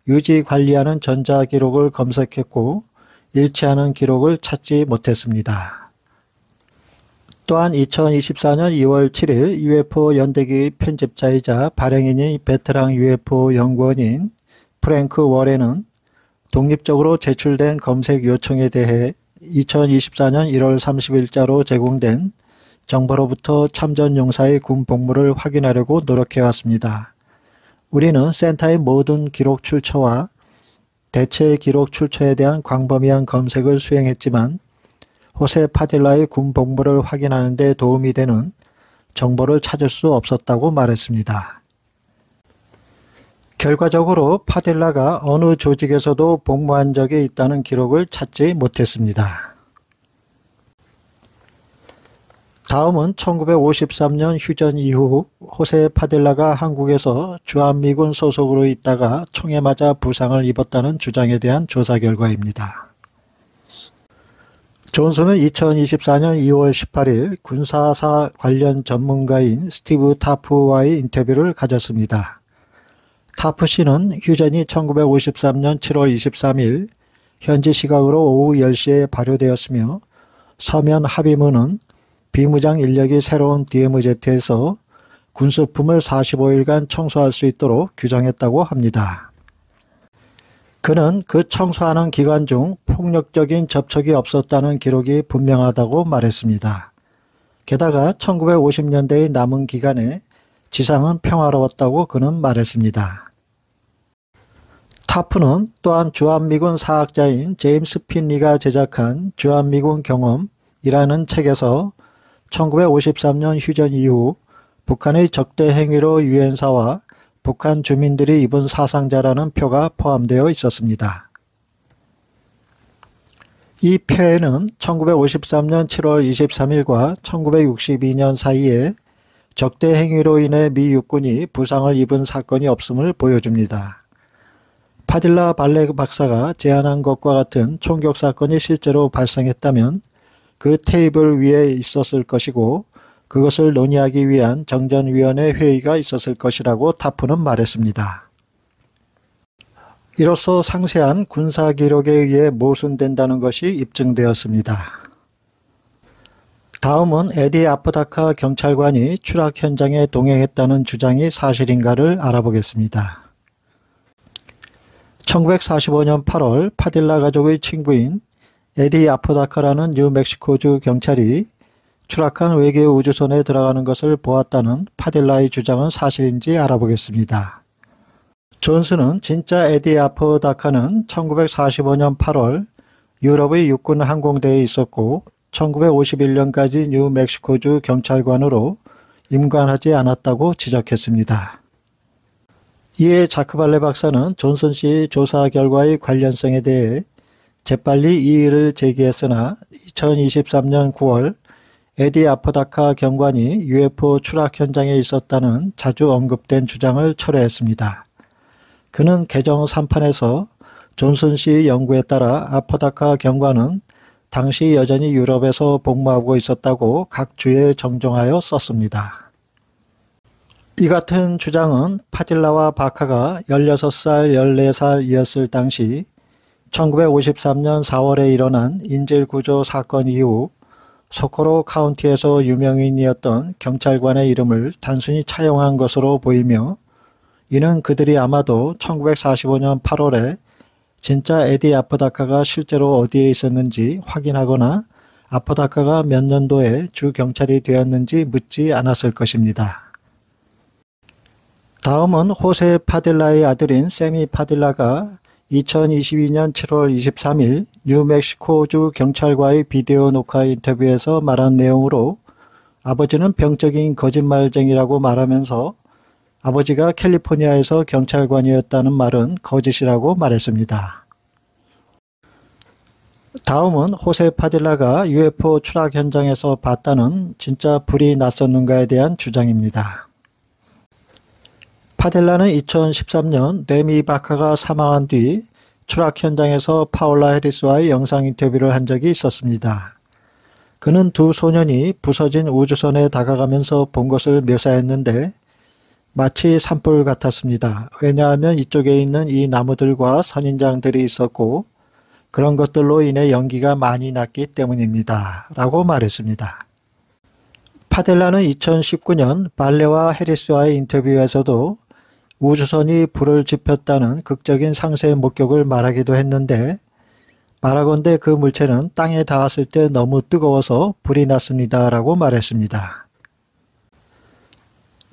유지 관리하는 전자기록을 검색했고 일치하는 기록을 찾지 못했습니다. 또한 2024년 2월 7일 UFO 연대기 편집자이자 발행인의 베테랑 UFO 연구원인 프랭크 워렌은 독립적으로 제출된 검색 요청에 대해 2024년 1월 30일자로 제공된 정보로부터 참전 용사의 군 복무를 확인하려고 노력해왔습니다. 우리는 센터의 모든 기록 출처와 대체 기록 출처에 대한 광범위한 검색을 수행했지만 호세 파딜라의 군 복무를 확인하는 데 도움이 되는 정보를 찾을 수 없었다고 말했습니다. 결과적으로 파딜라가 어느 조직에서도 복무한 적이 있다는 기록을 찾지 못했습니다. 다음은 1953년 휴전 이후 호세 파딜라가 한국에서 주한미군 소속으로 있다가 총에 맞아 부상을 입었다는 주장에 대한 조사 결과입니다. 존슨은 2024년 2월 18일 군사사 관련 전문가인 스티브 타프와의 인터뷰를 가졌습니다. 타프 씨는 휴전이 1953년 7월 23일 현지 시각으로 오후 10시에 발효되었으며 서면 합의문은 비무장 인력이 새로운 DMZ에서 군수품을 45일간 청소할 수 있도록 규정했다고 합니다. 그는 그 청소하는 기간 중 폭력적인 접촉이 없었다는 기록이 분명하다고 말했습니다. 게다가 1950년대의 남은 기간에 지상은 평화로웠다고 그는 말했습니다. 타프는 또한 주한미군 사학자인 제임스 핀리가 제작한 주한미군 경험이라는 책에서 1953년 휴전 이후 북한의 적대 행위로 유엔사와 북한 주민들이 입은 사상자라는 표가 포함되어 있었습니다. 이 표에는 1953년 7월 23일과 1962년 사이에 적대 행위로 인해 미 육군이 부상을 입은 사건이 없음을 보여줍니다. 파딜라 발레 박사가 제안한 것과 같은 총격 사건이 실제로 발생했다면 그 테이블 위에 있었을 것이고 그것을 논의하기 위한 정전위원회 회의가 있었을 것이라고 타프는 말했습니다. 이로써 상세한 군사 기록에 의해 모순된다는 것이 입증되었습니다. 다음은 에디 아프다카 경찰관이 추락 현장에 동행했다는 주장이 사실인가를 알아보겠습니다. 1945년 8월 파딜라 가족의 친구인 에디 아프다카라는 뉴멕시코주 경찰이 추락한 외계 우주선에 들어가는 것을 보았다는 파딜라의 주장은 사실인지 알아보겠습니다. 존슨은 진짜 에디 아프다카는 1945년 8월 유럽의 육군 항공대에 있었고 1951년까지 뉴멕시코주 경찰관으로 임관하지 않았다고 지적했습니다. 이에 자크 발레 박사는 존슨 씨 조사 결과의 관련성에 대해 재빨리 이의를 제기했으나 2023년 9월 에디 아포다카 경관이 UFO 추락 현장에 있었다는 자주 언급된 주장을 철회했습니다. 그는 개정 3판에서 존슨 씨의 연구에 따라 아포다카 경관은 당시 여전히 유럽에서 복무하고 있었다고 각 주에 정정하여 썼습니다. 이 같은 주장은 파딜라와 바카가 16살, 14살이었을 당시 1953년 4월에 일어난 인질구조 사건 이후 소코로 카운티에서 유명인이었던 경찰관의 이름을 단순히 차용한 것으로 보이며, 이는 그들이 아마도 1945년 8월에 진짜 에디 아포다카가 실제로 어디에 있었는지 확인하거나 아포다카가 몇 년도에 주 경찰이 되었는지 묻지 않았을 것입니다. 다음은 호세 파딜라의 아들인 세미 파딜라가 2022년 7월 23일 뉴멕시코주 경찰과의 비디오 녹화 인터뷰에서 말한 내용으로 아버지는 병적인 거짓말쟁이라고 말하면서 아버지가 캘리포니아에서 경찰관이었다는 말은 거짓이라고 말했습니다. 다음은 호세 파딜라가 UFO 추락 현장에서 봤다는 진짜 불이 났었는가에 대한 주장입니다. 파딜라는 2013년 레미 바카가 사망한 뒤 추락 현장에서 파울라 해리스와의 영상 인터뷰를 한 적이 있었습니다. 그는 두 소년이 부서진 우주선에 다가가면서 본 것을 묘사했는데 마치 산불 같았습니다. 왜냐하면 이쪽에 있는 이 나무들과 선인장들이 있었고 그런 것들로 인해 연기가 많이 났기 때문입니다. 라고 말했습니다. 파딜라는 2019년 발레와 해리스와의 인터뷰에서도 우주선이 불을 지폈다는 극적인 상세 목격을 말하기도 했는데, 말하건대 그 물체는 땅에 닿았을 때 너무 뜨거워서 불이 났습니다. 라고 말했습니다.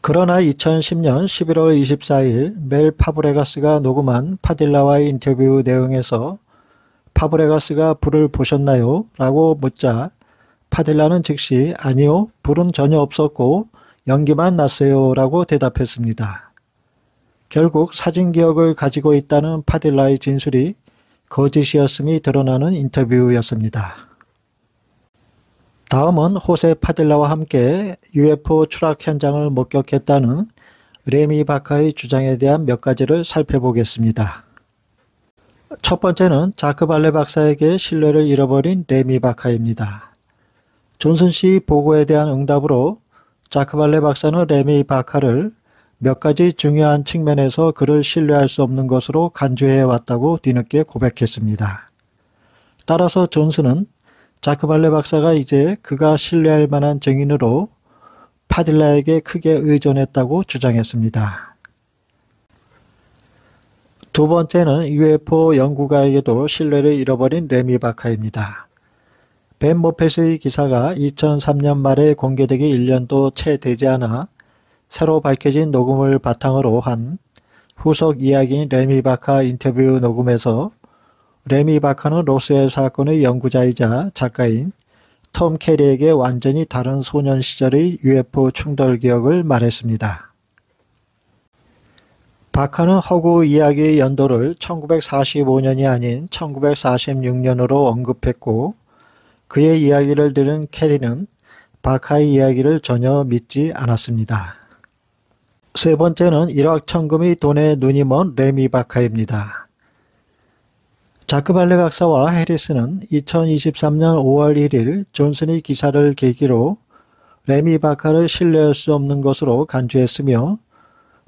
그러나 2010년 11월 24일 멜 파브레가스가 녹음한 파딜라와의 인터뷰 내용에서 파브레가스가 불을 보셨나요? 라고 묻자 파딜라는 즉시 아니요, 불은 전혀 없었고 연기만 났어요. 라고 대답했습니다. 결국 사진 기억을 가지고 있다는 파딜라의 진술이 거짓이었음이 드러나는 인터뷰였습니다. 다음은 호세 파딜라와 함께 UFO 추락 현장을 목격했다는 레미 바카의 주장에 대한 몇 가지를 살펴보겠습니다. 첫 번째는 자크 발레 박사에게 신뢰를 잃어버린 레미 바카입니다. 존슨 씨 보고에 대한 응답으로 자크 발레 박사는 레미 바카를 몇 가지 중요한 측면에서 그를 신뢰할 수 없는 것으로 간주해 왔다고 뒤늦게 고백했습니다. 따라서 존슨은 자크 발레 박사가 이제 그가 신뢰할 만한 증인으로 파딜라에게 크게 의존했다고 주장했습니다. 두 번째는 UFO 연구가에게도 신뢰를 잃어버린 레미 바카입니다. 벤 모펫의 기사가 2003년 말에 공개되기 1년도 채 되지 않아 새로 밝혀진 녹음을 바탕으로 한 후속 이야기인 레미 바카 인터뷰 녹음에서 레미 바카는 로스웰 사건의 연구자이자 작가인 톰 캐리에게 완전히 다른 소년 시절의 UFO 충돌 기억을 말했습니다. 바카는 허구 이야기의 연도를 1945년이 아닌 1946년으로 언급했고, 그의 이야기를 들은 캐리는 바카의 이야기를 전혀 믿지 않았습니다. 세 번째는 일확천금의 돈에 눈이 먼 레미 바카입니다. 자크 발레 박사와 해리스는 2023년 5월 1일 존슨의 기사를 계기로 레미 바카를 신뢰할 수 없는 것으로 간주했으며,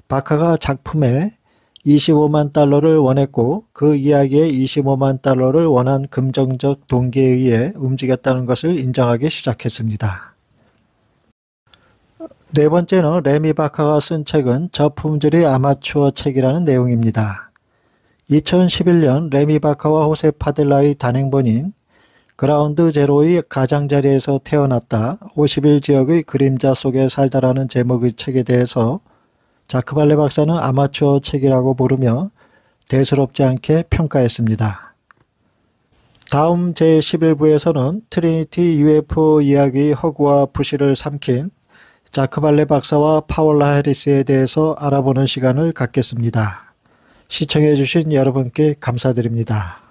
바카가 작품에 25만 달러를 원했고 그 이야기에 25만 달러를 원한 긍정적 동기에 의해 움직였다는 것을 인정하기 시작했습니다. 네 번째는 레미 바카가 쓴 책은 저품질의 아마추어 책이라는 내용입니다. 2011년 레미 바카와 호세 파딜라의 단행본인 그라운드 제로의 가장자리에서 태어났다, 51지역의 그림자 속에 살다라는 제목의 책에 대해서 자크 발레 박사는 아마추어 책이라고 부르며 대수롭지 않게 평가했습니다. 다음 제11부에서는 트리니티 UFO 이야기의 허구와 부실을 삼킨 자크 발레 박사와 파올라 해리스에 대해서 알아보는 시간을 갖겠습니다. 시청해 주신 여러분께 감사드립니다.